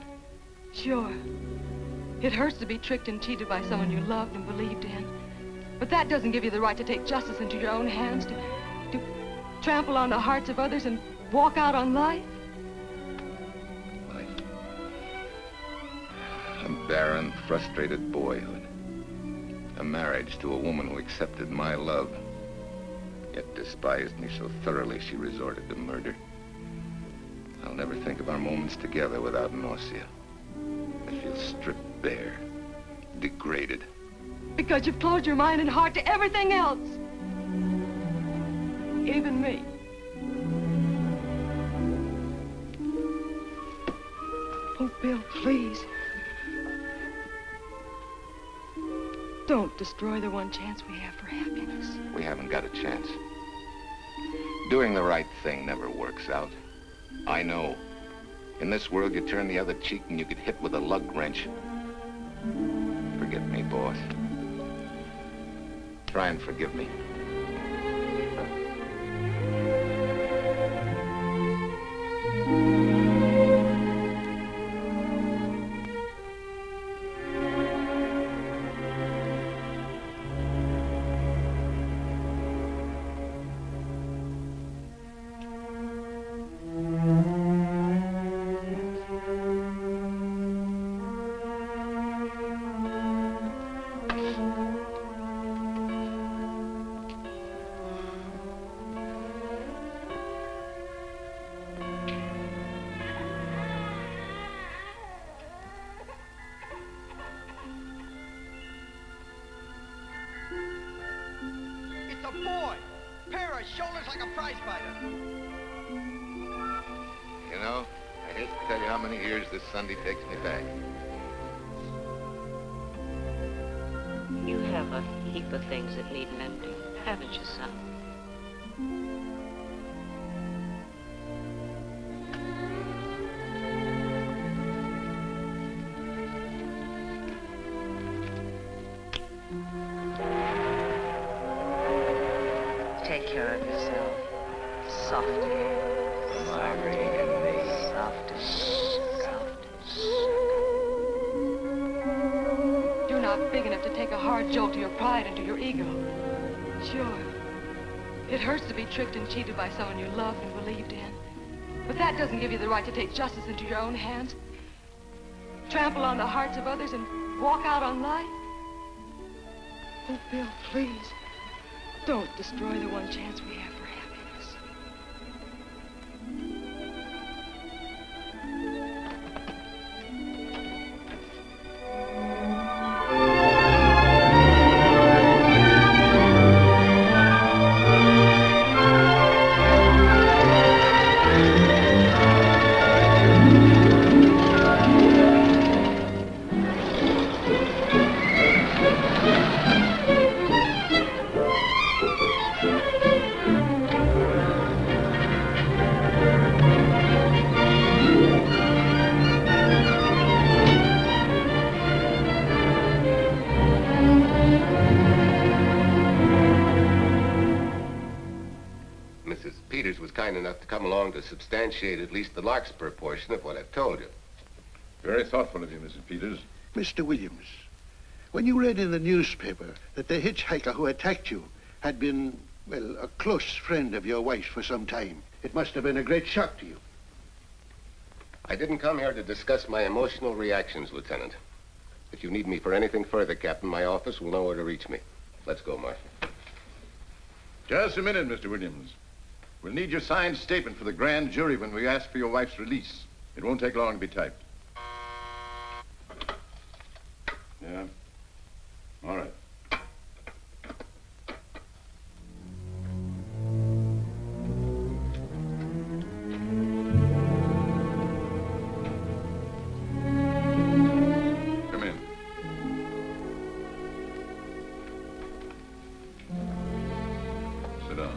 Sure. It hurts to be tricked and cheated by someone you loved and believed in. But that doesn't give you the right to take justice into your own hands, to trample on the hearts of others and walk out on life. Life. A barren, frustrated boyhood. A marriage to a woman who accepted my love, yet despised me so thoroughly she resorted to murder. I'll never think of our moments together without nausea. I feel stripped bare, degraded. Because you've closed your mind and heart to everything else. Even me. Oh, Bill, please. Don't destroy the one chance we have for happiness. We haven't got a chance. Doing the right thing never works out. I know. In this world, you turn the other cheek and you get hit with a lug wrench. Forget me, boss. Try and forgive me. Shoulders like a prize fighter. You know, I hate to tell you how many years this Sunday takes me back. You have a heap of things that need mending, haven't you, son? Take care of yourself. Softly. My ring and me. Softly. Softly. You're not big enough to take a hard jolt to your pride and to your ego. Sure. It hurts to be tricked and cheated by someone you loved and believed in. But that doesn't give you the right to take justice into your own hands. Trample on the hearts of others and walk out on life. Oh, Bill, please. Don't destroy the one chance we have for happiness. To substantiate at least the Larkspur portion of what I've told you. Very thoughtful of you, Mrs. Peters. Mr. Williams, when you read in the newspaper that the hitchhiker who attacked you had been, well, a close friend of your wife's for some time, it must have been a great shock to you. I didn't come here to discuss my emotional reactions, Lieutenant. If you need me for anything further, Captain, my office will know where to reach me. Let's go, Marshal. Just a minute, Mr. Williams. We'll need your signed statement for the grand jury when we ask for your wife's release. It won't take long to be typed. Yeah? All right. Come in. Sit down.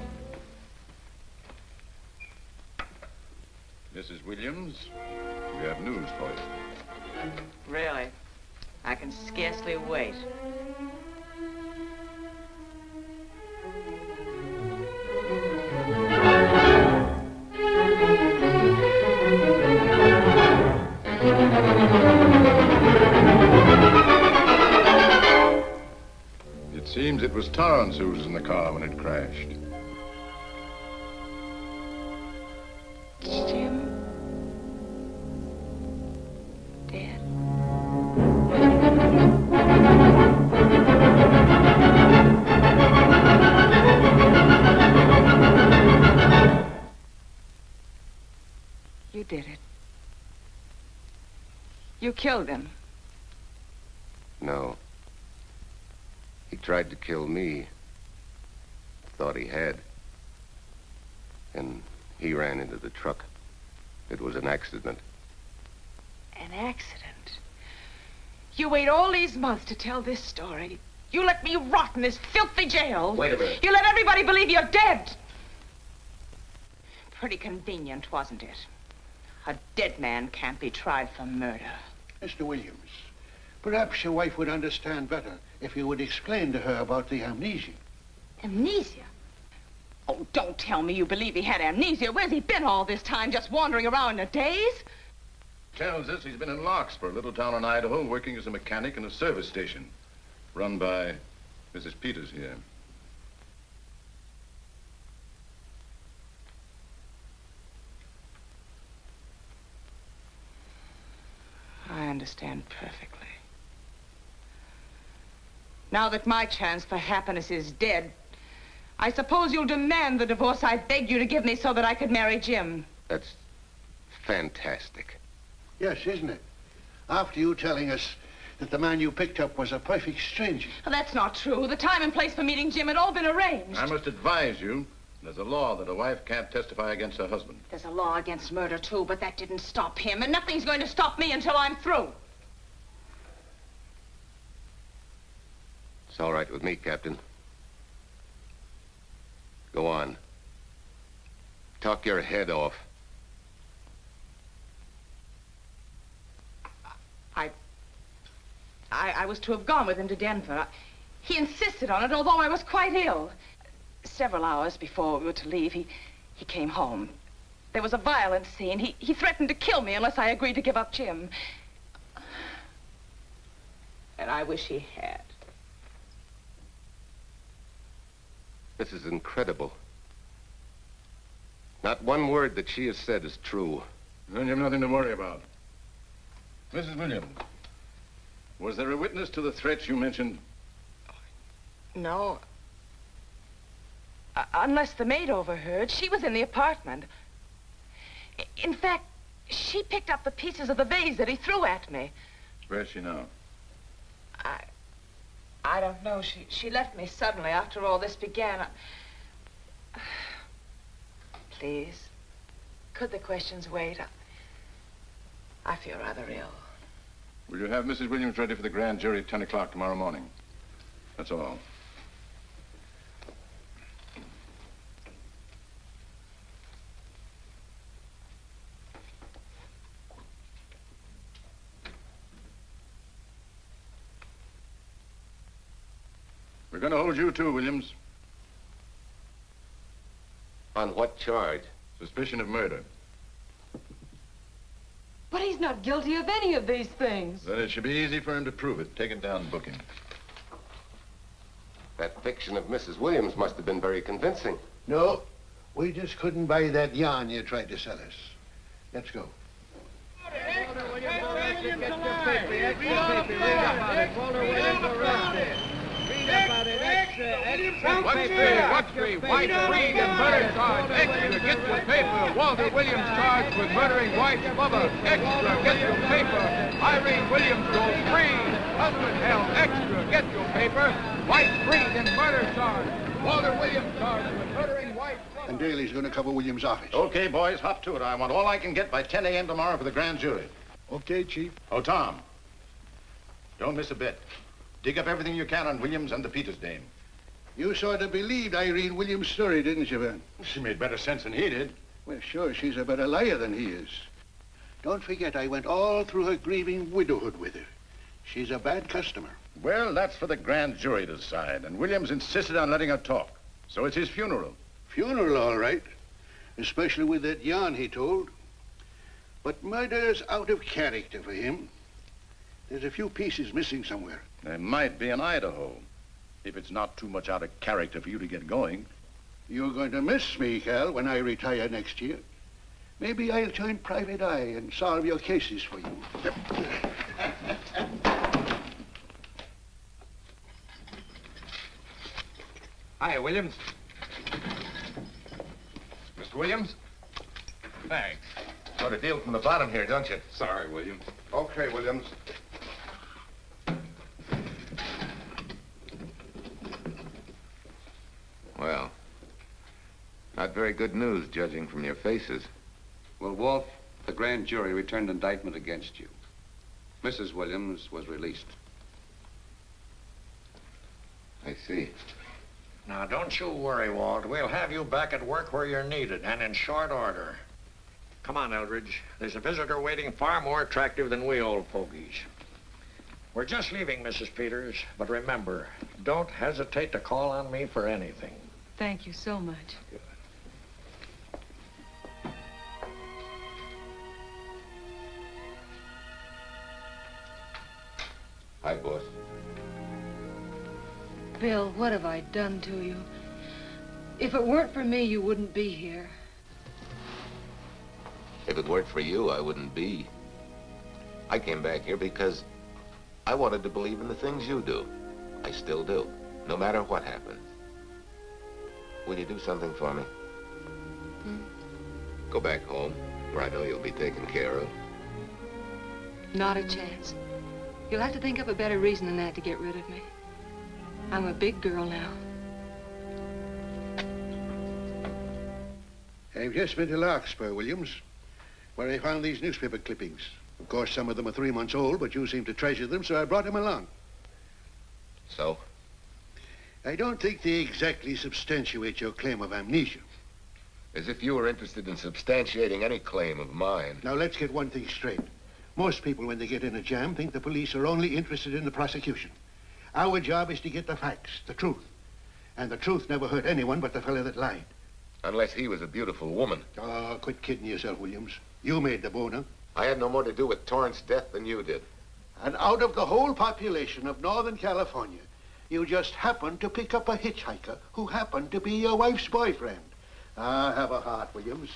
Mrs. Williams. We have news for you. Really? I can scarcely wait. It seems it was Torrance who was in the car when it crashed. Jim? Dead? You did it. You killed him. No. He tried to kill me. Thought he had. And he ran into the truck. It was an accident. An accident? You wait all these months to tell this story. You let me rot in this filthy jail. Wait a minute. You let everybody believe you're dead. Pretty convenient, wasn't it? A dead man can't be tried for murder. Mr. Williams, perhaps your wife would understand better if you would explain to her about the amnesia. Amnesia? Oh, don't tell me you believe he had amnesia. Where's he been all this time, just wandering around in a daze? Tells us he's been in Larkspur, a little town in Idaho, working as a mechanic in a service station. Run by Mrs. Peters here. I understand perfectly. Now that my chance for happiness is dead, I suppose you'll demand the divorce I begged you to give me so that I could marry Jim. That's fantastic. Yes, isn't it? After you telling us that the man you picked up was a perfect stranger. Well, that's not true. The time and place for meeting Jim had all been arranged. I must advise you, there's a law that a wife can't testify against her husband. There's a law against murder, too, but that didn't stop him, and nothing's going to stop me until I'm through. It's all right with me, Captain. Go on. Talk your head off. I was to have gone with him to Denver. He insisted on it, although I was quite ill. Several hours before we were to leave, he came home. There was a violent scene. He threatened to kill me unless I agreed to give up Jim. And I wish he had. This is incredible. Not one word that she has said is true. Then you have nothing to worry about. Mrs. Williams, was there a witness to the threats you mentioned? No. Unless the maid overheard. She was in the apartment. In fact, she picked up the pieces of the vase that he threw at me. Where's she now? I don't know. She left me suddenly after all this began. Please, could the questions wait? I feel rather ill. Will you have Mrs. Williams ready for the grand jury at 10 o'clock tomorrow morning? That's all. We're going to hold you too, Williams. On what charge? Suspicion of murder. But he's not guilty of any of these things. Then it should be easy for him to prove it. Take it down and book him. That fiction of Mrs. Williams must have been very convincing. No, we just couldn't buy that yarn you tried to sell us. Let's go. Watch me, wife freed and murder charge. Extra, get your paper. Walter Williams charged with murdering wife's lover. Extra, get your paper. Irene Williams goes free. Husband held. Extra, get your paper. Wife freed and murder charge. Walter Williams charged with murdering wife's lover. And Daly's going to cover Williams' office. Okay, boys, hop to it. I want all I can get by 10 a.m. tomorrow for the grand jury. Okay, Chief. Oh, Tom, don't miss a bit. Dig up everything you can on Williams and the Peters dame. You sort of believed Irene Williams' story, didn't you, Ben? She made better sense than he did. Well, sure, she's a better liar than he is. Don't forget, I went all through her grieving widowhood with her. She's a bad customer. Well, that's for the grand jury to decide, and Williams insisted on letting her talk. So it's his funeral. Funeral, all right. Especially with that yarn he told. But murder's out of character for him. There's a few pieces missing somewhere. There might be in Idaho, if it's not too much out of character for you to get going. You're going to miss me, Cal, when I retire next year. Maybe I'll join Private Eye and solve your cases for you. Hi, Williams. Mr. Williams? Thanks. Got a deal from the bottom here, don't you? Sorry, Williams. Okay, Williams. Well, not very good news, judging from your faces. Well, Wolf, the grand jury returned indictment against you. Mrs. Williams was released. I see. Now, don't you worry, Walt. We'll have you back at work where you're needed, and in short order. Come on, Eldridge. There's a visitor waiting far more attractive than we old fogies. We're just leaving, Mrs. Peters, but remember, don't hesitate to call on me for anything. Thank you so much. Hi, boss. Bill, what have I done to you? If it weren't for me, you wouldn't be here. If it weren't for you, I wouldn't be. I came back here because I wanted to believe in the things you do. I still do, no matter what happens. Will you do something for me? Go back home, where I know you'll be taken care of. Not a chance. You'll have to think up a better reason than that to get rid of me. I'm a big girl now. I've just been to Larkspur, Williams, where I found these newspaper clippings. Of course, some of them are 3 months old, but you seem to treasure them, so I brought them along. So? I don't think they exactly substantiate your claim of amnesia. As if you were interested in substantiating any claim of mine. Now, let's get one thing straight. Most people, when they get in a jam, think the police are only interested in the prosecution. Our job is to get the facts, the truth. And the truth never hurt anyone but the fellow that lied. Unless he was a beautiful woman. Oh, quit kidding yourself, Williams. You made the boner. I had no more to do with Torrance's death than you did. And out of the whole population of Northern California, you just happened to pick up a hitchhiker who happened to be your wife's boyfriend. Ah, have a heart, Williams.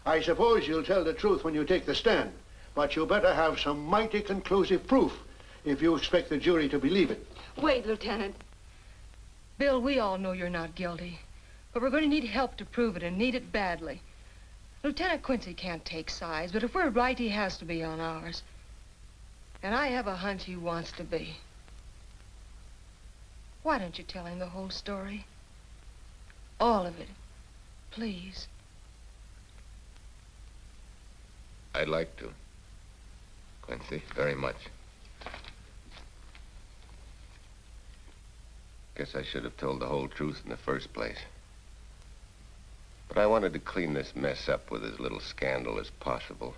I suppose you'll tell the truth when you take the stand, but you better have some mighty conclusive proof if you expect the jury to believe it. Wait, Lieutenant. Bill, we all know you're not guilty, but we're going to need help to prove it, and need it badly. Lieutenant Quincy can't take sides, but if we're right, he has to be on ours. And I have a hunch he wants to be. Why don't you tell him the whole story? All of it. Please. I'd like to, Quincy, very much. Guess I should have told the whole truth in the first place. But I wanted to clean this mess up with as little scandal as possible.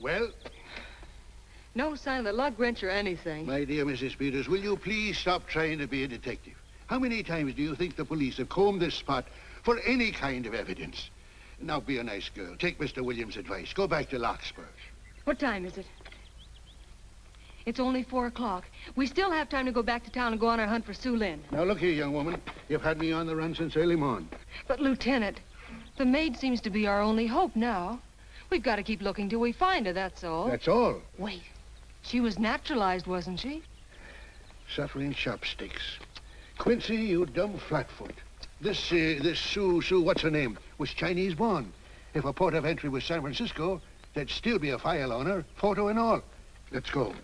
Well? No sign of the lug wrench or anything. My dear Mrs. Peters, will you please stop trying to be a detective? How many times do you think the police have combed this spot for any kind of evidence? Now, be a nice girl. Take Mr. Williams' advice. Go back to Larkspur. What time is it? It's only 4 o'clock. We still have time to go back to town and go on our hunt for Sue Lynn. Now, look here, young woman. You've had me on the run since early morning. But, Lieutenant, the maid seems to be our only hope now. We've got to keep looking till we find her, that's all. That's all? Wait. She was naturalized, wasn't she? Suffering chopsticks. Quincy, you dumb flatfoot. This Sue, what's her name, was Chinese born. If her port of entry was San Francisco, there'd still be a file on her, photo and all. Let's go.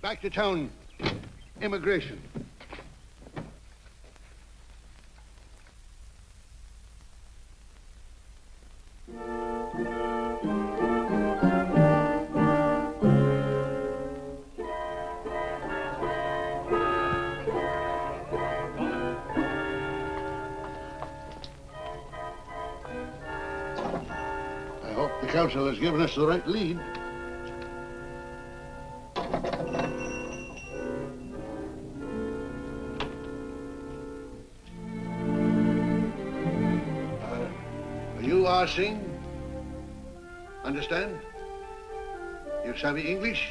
Back to town. Immigration. The council has given us the right lead. You are Singh? Understand? You savvy English?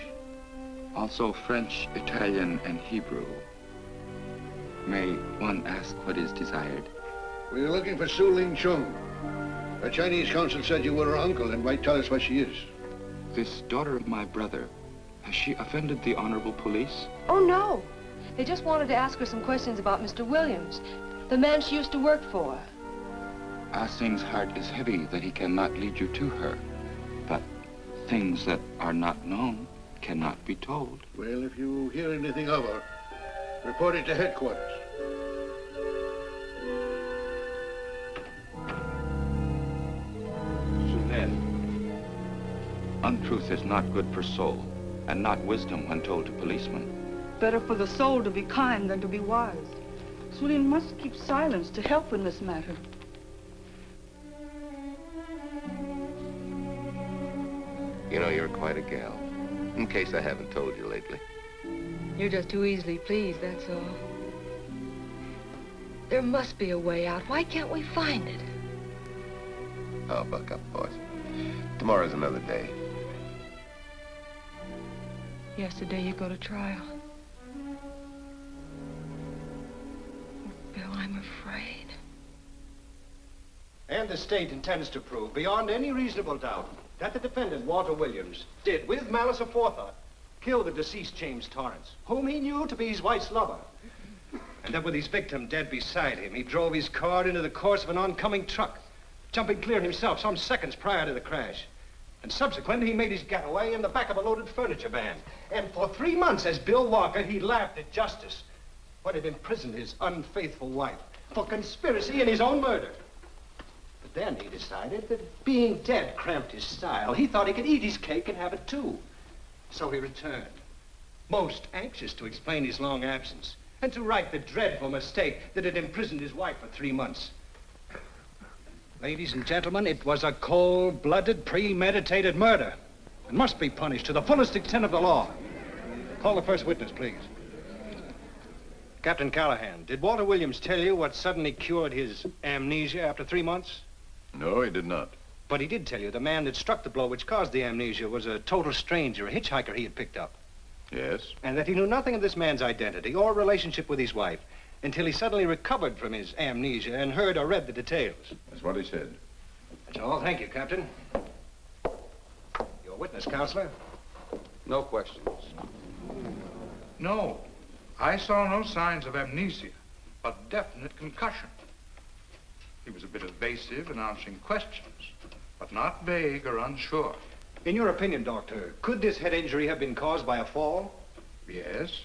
Also French, Italian, and Hebrew. May one ask what is desired? We're looking for Su Ling Chung. The Chinese consul said you were her uncle and might tell us what she is. This daughter of my brother, has she offended the honorable police? Oh, no. They just wanted to ask her some questions about Mr. Williams, the man she used to work for. Ah Singh's heart is heavy that he cannot lead you to her. But things that are not known cannot be told. Well, if you hear anything of her, report it to headquarters. Untruth is not good for soul, and not wisdom when told to policemen. Better for the soul to be kind than to be wise. Sulin must keep silence to help in this matter. You know, you're quite a gal. In case I haven't told you lately. You're just too easily pleased, that's all. There must be a way out. Why can't we find it? Oh, buck up, boys. Tomorrow's another day. Yesterday you go to trial. Bill, I'm afraid. And the state intends to prove, beyond any reasonable doubt, that the defendant, Walter Williams, did, with malice aforethought, kill the deceased James Torrance, whom he knew to be his wife's lover. And that with his victim dead beside him, he drove his car into the course of an oncoming truck, jumping clear himself some seconds prior to the crash. And subsequently, he made his getaway in the back of a loaded furniture van. And for 3 months, as Bill Walker, he laughed at justice when it imprisoned his unfaithful wife for conspiracy in his own murder. But then he decided that being dead cramped his style. He thought he could eat his cake and have it too. So he returned, most anxious to explain his long absence and to right the dreadful mistake that had imprisoned his wife for 3 months. Ladies and gentlemen, it was a cold-blooded, premeditated murder and must be punished to the fullest extent of the law. Call the first witness, please. Captain Callahan, did Walter Williams tell you what suddenly cured his amnesia after 3 months? No, he did not. But he did tell you the man that struck the blow which caused the amnesia was a total stranger, a hitchhiker he had picked up. Yes? And that he knew nothing of this man's identity or relationship with his wife until he suddenly recovered from his amnesia and heard or read the details. That's what he said. That's all. Thank you, Captain. Your witness, Counselor. No questions. No. I saw no signs of amnesia, but definite concussion. He was a bit evasive in answering questions, but not vague or unsure. In your opinion, Doctor, could this head injury have been caused by a fall? Yes.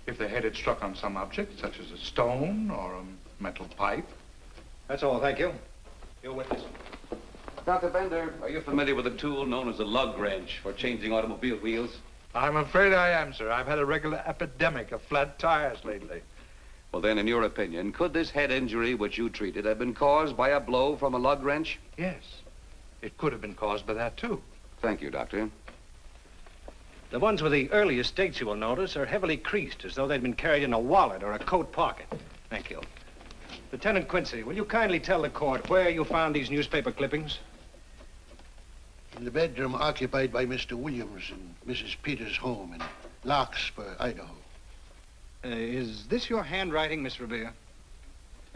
If the head had struck on some object, such as a stone or a metal pipe. That's all, thank you. Your witness. Dr. Bender, are you familiar with a tool known as a lug wrench for changing automobile wheels? I'm afraid I am, sir. I've had a regular epidemic of flat tires lately. Well, then, in your opinion, could this head injury which you treated have been caused by a blow from a lug wrench? Yes. It could have been caused by that, too. Thank you, Doctor. The ones with the earliest dates, you will notice, are heavily creased, as though they'd been carried in a wallet or a coat pocket. Thank you. Lieutenant Quincy, will you kindly tell the court where you found these newspaper clippings? In the bedroom occupied by Mr. Williams in Mrs. Peters' home in Larkspur, Idaho. Is this your handwriting, Miss Revere?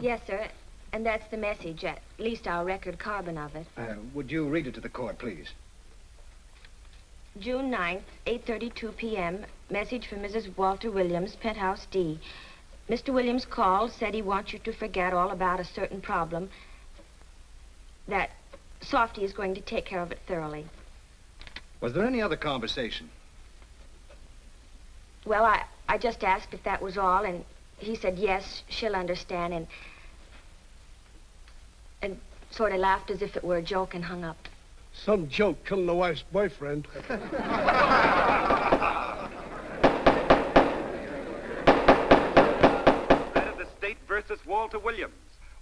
Yes, sir. And that's the message. At least I'll record carbon of it. Would you read it to the court, please? June 9th, 8:32 p.m. Message from Mrs. Walter Williams, Penthouse D. Mr. Williams called, said he wants you to forget all about a certain problem, that Softy is going to take care of it thoroughly. Was there any other conversation? Well, I just asked if that was all, and he said yes, she'll understand, and sort of laughed as if it were a joke and hung up. Some joke killing the wife's boyfriend. Head of the state versus Walter Williams.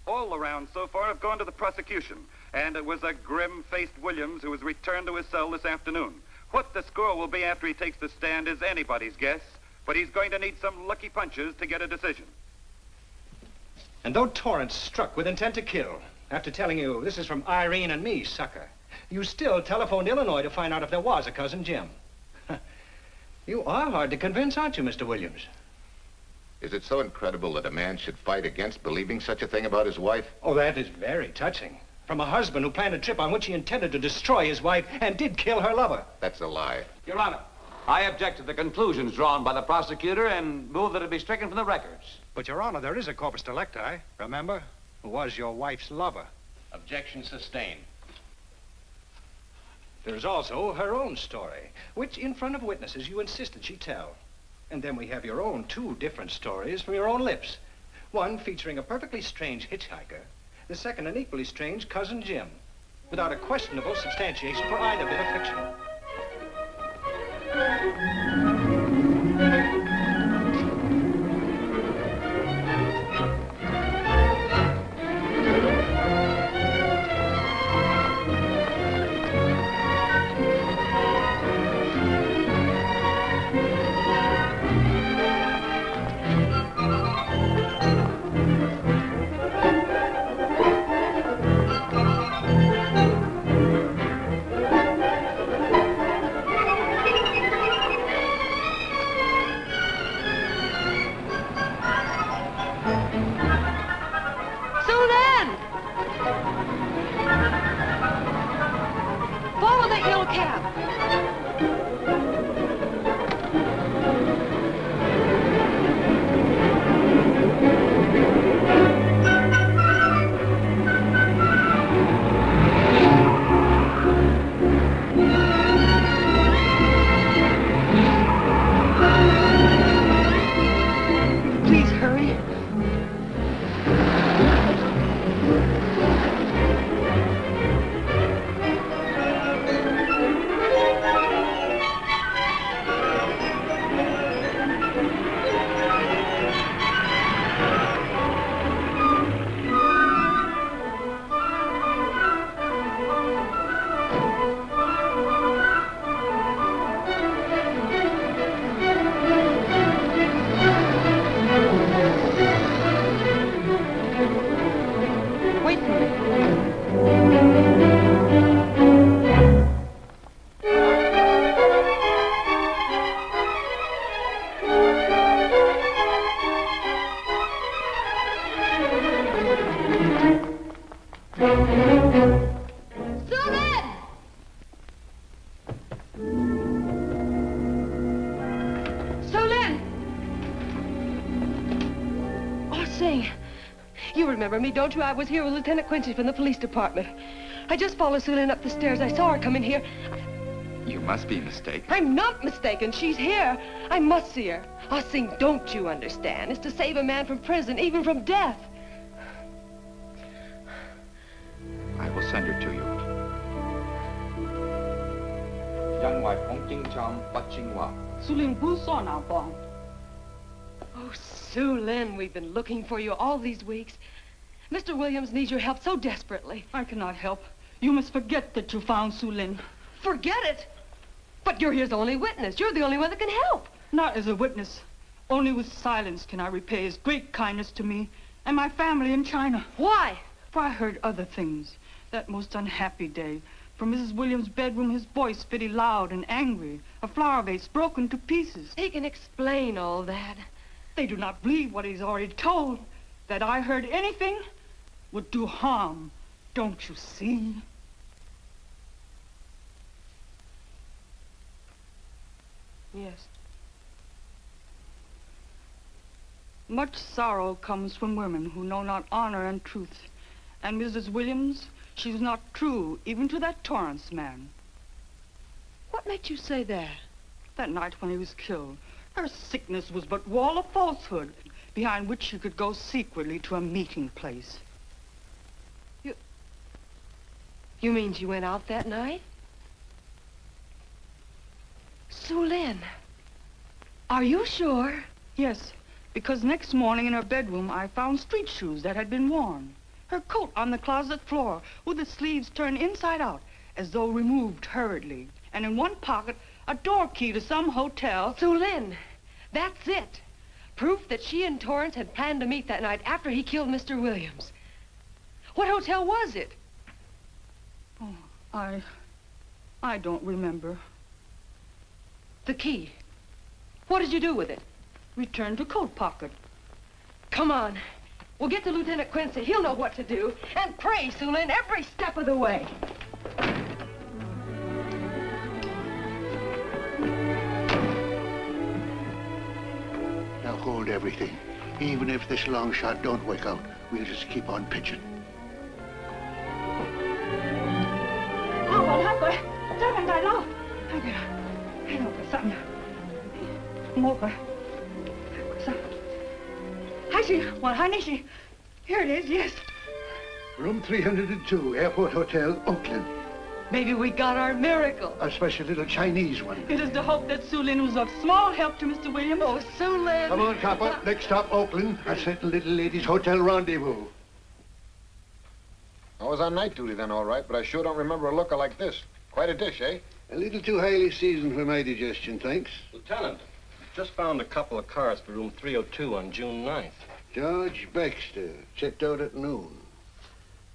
All the rounds so far have gone to the prosecution, And it was a grim-faced Williams who was returned to his cell this afternoon. What the score will be after he takes the stand is anybody's guess, but he's going to need some lucky punches to get a decision. And though Torrance struck with intent to kill, after telling you this is from Irene and me, sucker, you still telephoned Illinois to find out if there was a cousin Jim. You are hard to convince, aren't you, Mr. Williams? Is it so incredible that a man should fight against believing such a thing about his wife? Oh, that is very touching. From a husband who planned a trip on which he intended to destroy his wife and did kill her lover. That's a lie. Your Honor, I object to the conclusions drawn by the prosecutor and move that it be stricken from the records. But, Your Honor, there is a corpus delicti, remember, who was your wife's lover. Objection sustained. There's also her own story, which in front of witnesses you insisted she tell. And then we have your own two different stories from your own lips. One featuring a perfectly strange hitchhiker, the second an equally strange cousin Jim, without a questionable substantiation for either bit of fiction. Remember me, don't you? I was here with Lieutenant Quincy from the police department. I just followed Sulin up the stairs. I saw her come in here. You must be mistaken. I'm not mistaken. She's here. I must see her. Ah, Sing, don't you understand? It's to save a man from prison, even from death. I will send her to you. Oh, Sulin, we've been looking for you all these weeks. Mr. Williams needs your help so desperately. I cannot help. You must forget that you found Sulin. Forget it? But you're his only witness. You're the only one that can help. Not as a witness. Only with silence can I repay his great kindness to me and my family in China. Why? For I heard other things. That most unhappy day. From Mrs. Williams' bedroom, his voice very loud and angry. A flower vase broken to pieces. He can explain all that. They do not believe what he's already told. That I heard anything would do harm. Don't you see? Yes. Much sorrow comes from women who know not honor and truth. And Mrs. Williams, she was not true even to that Torrance man. What made you say that? That night when he was killed. Her sickness was but wall of falsehood, behind which she could go secretly to a meeting place. You mean she went out that night? Sulin, are you sure? Yes, because next morning in her bedroom I found street shoes that had been worn. Her coat on the closet floor, with the sleeves turned inside out, as though removed hurriedly. And in one pocket, a door key to some hotel. Sue Lynn, that's it. Proof that she and Torrance had planned to meet that night after he killed Mr. Williams. What hotel was it? Oh, I don't remember. The key. What did you do with it? Returned to coat pocket. Come on. We'll get to Lieutenant Quincy. He'll know what to do. And pray, Sue Lynn, every step of the way. Now hold everything. Even if this long shot don't work out, we'll just keep on pitching. Here it is, yes. Room 302, Airport Hotel, Oakland. Maybe we got our miracle. A special little Chinese one. It is to hope that Sue Lynn was of small help to Mr. Williams. Oh, Sue Lynn. Come on, copper. Next stop, Oakland. A certain little lady's hotel rendezvous. I was on night duty then, all right, but I sure don't remember a looker like this. Quite a dish, eh? A little too highly seasoned for my digestion, thanks. Lieutenant, just found a couple of cars for room 302 on June 9th. George Baxter, checked out at noon.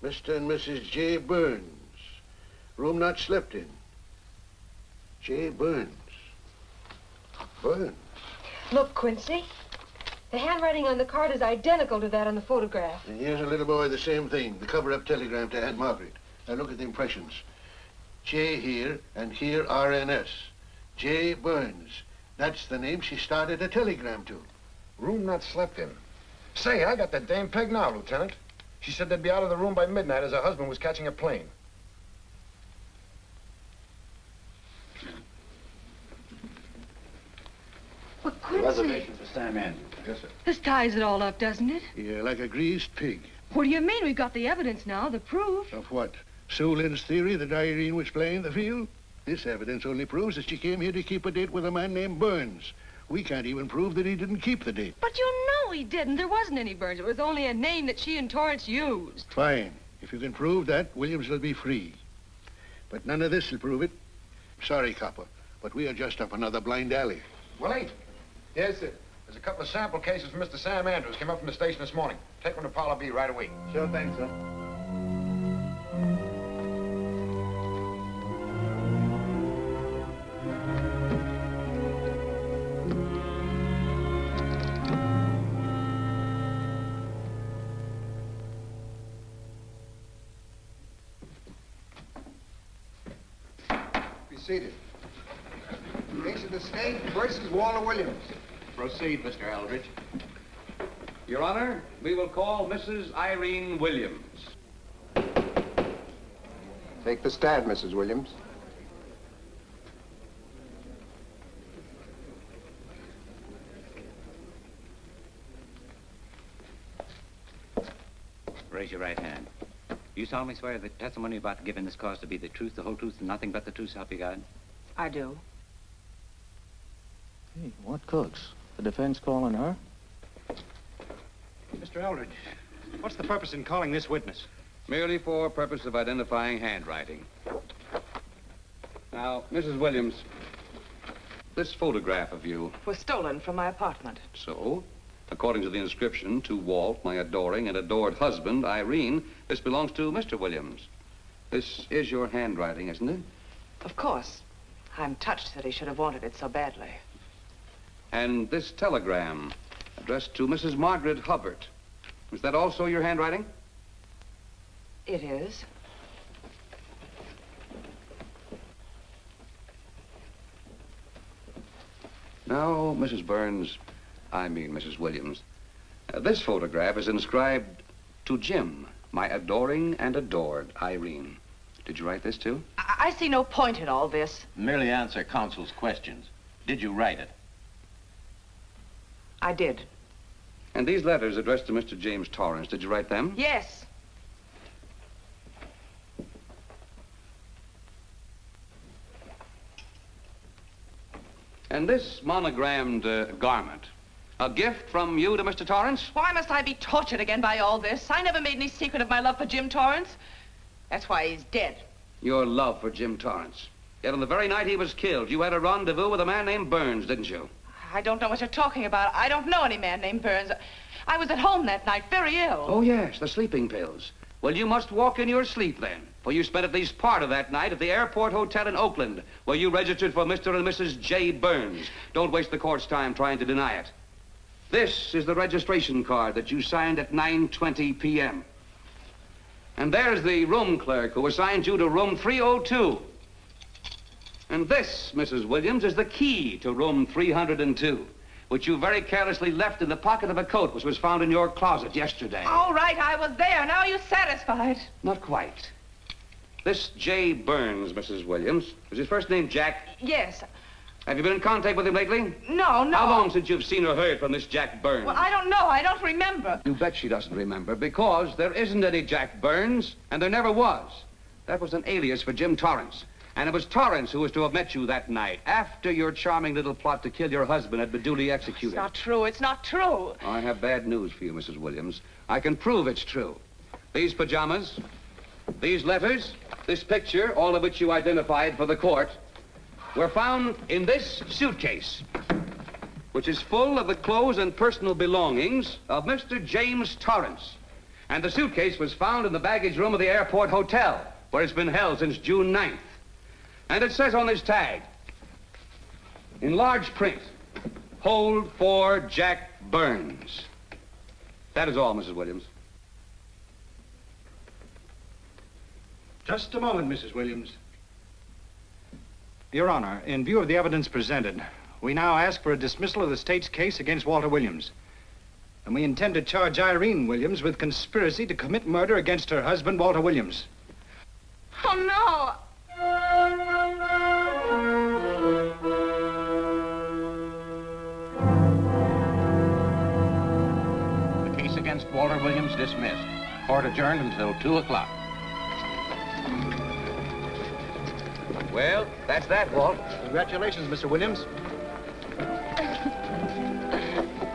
Mr. and Mrs. J. Burns. Room not slept in. J. Burns. Burns. Look, Quincy. The handwriting on the card is identical to that on the photograph. And here's a little boy, the same thing. The cover-up telegram to Aunt Margaret. Now look at the impressions. J here, and here RNS. J. Burns. That's the name she started a telegram to. Room not slept in. Say, I got that dame pegged now, Lieutenant. She said they'd be out of the room by midnight as her husband was catching a plane. But Quincy... Reservation for Sam Andrews. Yes, sir. This ties it all up, doesn't it? Yeah, like a greased pig. What do you mean? We've got the evidence now, the proof. Of what? Sue Lynn's theory that Irene was playing the field? This evidence only proves that she came here to keep a date with a man named Burns. We can't even prove that he didn't keep the date. But you know he didn't. There wasn't any Burns. It was only a name that she and Torrance used. Fine. If you can prove that, Williams will be free. But none of this will prove it. Sorry, copper, but we are just up another blind alley. Willie? Yes, sir. There's a couple of sample cases from Mr. Sam Andrews. Came up from the station this morning. Take them to Parlor B right away. Sure thing, sir. Be seated. Case of the state versus Walter Williams. Proceed, Mr. Eldridge. Your Honor, we will call Mrs. Irene Williams. Take the stand, Mrs. Williams. Raise your right hand. You solemnly swear that the testimony you're about to give in this cause to be the truth, the whole truth, and nothing but the truth, so help you God? I do. Hey, what cooks? The defense calling her? Mr. Eldridge, what's the purpose in calling this witness? Merely for purpose of identifying handwriting. Now, Mrs. Williams, this photograph of you... Was stolen from my apartment. So, according to the inscription, to Walt, my adoring and adored husband, Irene, this belongs to Mr. Williams. This is your handwriting, isn't it? Of course. I'm touched that he should have wanted it so badly. And this telegram, addressed to Mrs. Margaret Hubbard. Is that also your handwriting? It is. Now, Mrs. Burns, I mean Mrs. Williams, this photograph is inscribed to Jim, my adoring and adored Irene. Did you write this too? I see no point in all this. Merely answer counsel's questions. Did you write it? I did. And these letters addressed to Mr. James Torrance, did you write them? Yes. And this monogrammed garment, A gift from you to Mr. Torrance? Why must I be tortured again by all this? I never made any secret of my love for Jim Torrance. That's why he's dead. Your love for Jim Torrance. Yet on the very night he was killed, you had a rendezvous with a man named Burns, didn't you? I don't know what you're talking about. I don't know any man named Burns. I was at home that night, very ill. Oh, yes, the sleeping pills. Well, you must walk in your sleep then, for you spent at least part of that night at the Airport Hotel in Oakland, where you registered for Mr. and Mrs. J. Burns. Don't waste the court's time trying to deny it. This is the registration card that you signed at 9:20 p.m. And there's the room clerk who assigned you to room 302. And this, Mrs. Williams, is the key to room 302, which you very carelessly left in the pocket of a coat which was found in your closet yesterday. All right, I was there. Now are you satisfied? Not quite. This J. Burns, Mrs. Williams, was his first name Jack? Yes. Have you been in contact with him lately? No. How long since you've seen or heard from this Jack Burns? Well, I don't know. I don't remember. You bet she doesn't remember, because there isn't any Jack Burns, and there never was. That was an alias for Jim Torrance. And it was Torrance who was to have met you that night, after your charming little plot to kill your husband had been duly executed. It's not true. It's not true. I have bad news for you, Mrs. Williams. I can prove it's true. These pajamas, these letters, this picture, all of which you identified for the court, were found in this suitcase, which is full of the clothes and personal belongings of Mr. James Torrance. And the suitcase was found in the baggage room of the Airport Hotel, where it's been held since June 9th. And it says on this tag, in large print, hold for Jack Burns. That is all, Mrs. Williams. Just a moment, Mrs. Williams. Your Honor, in view of the evidence presented, we now ask for a dismissal of the state's case against Walter Williams. And we intend to charge Irene Williams with conspiracy to commit murder against her husband, Walter Williams. Oh, no. The case against Walter Williams dismissed. Court adjourned until 2 o'clock. Well, that's that, Walt. Congratulations, Mr. Williams.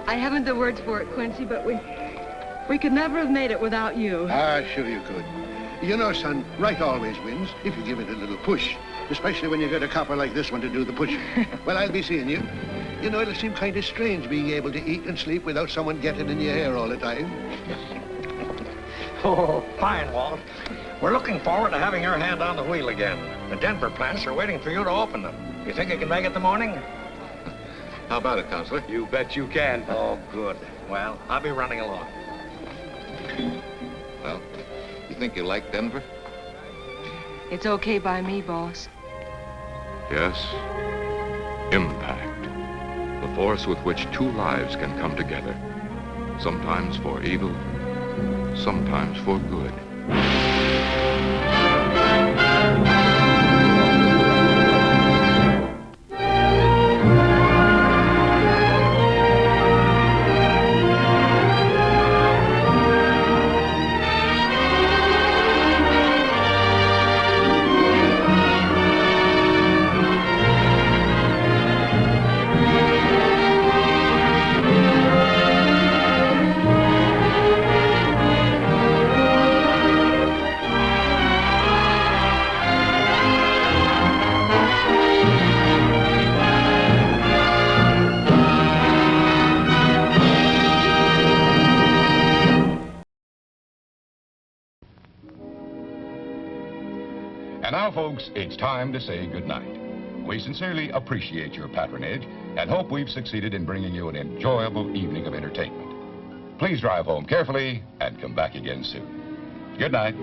I haven't the words for it, Quincy, but we could never have made it without you. Ah, sure you could. You know, son, right always wins if you give it a little push, especially when you get a copper like this one to do the pushing. Well, I'll be seeing you. You know, it'll seem kind of strange being able to eat and sleep without someone getting in your hair all the time. Oh, fine, Walt. We're looking forward to having your hand on the wheel again. The Denver plants are waiting for you to open them. You think you can make it in the morning? How about it, Counselor? You bet you can. Oh, good. Well, I'll be running along. Well, you think you like Denver? It's okay by me, boss. Yes, impact. The force with which two lives can come together. Sometimes for evil, sometimes for good. And now, folks, it's time to say goodnight. We sincerely appreciate your patronage and hope we've succeeded in bringing you an enjoyable evening of entertainment. Please drive home carefully and come back again soon. Good night.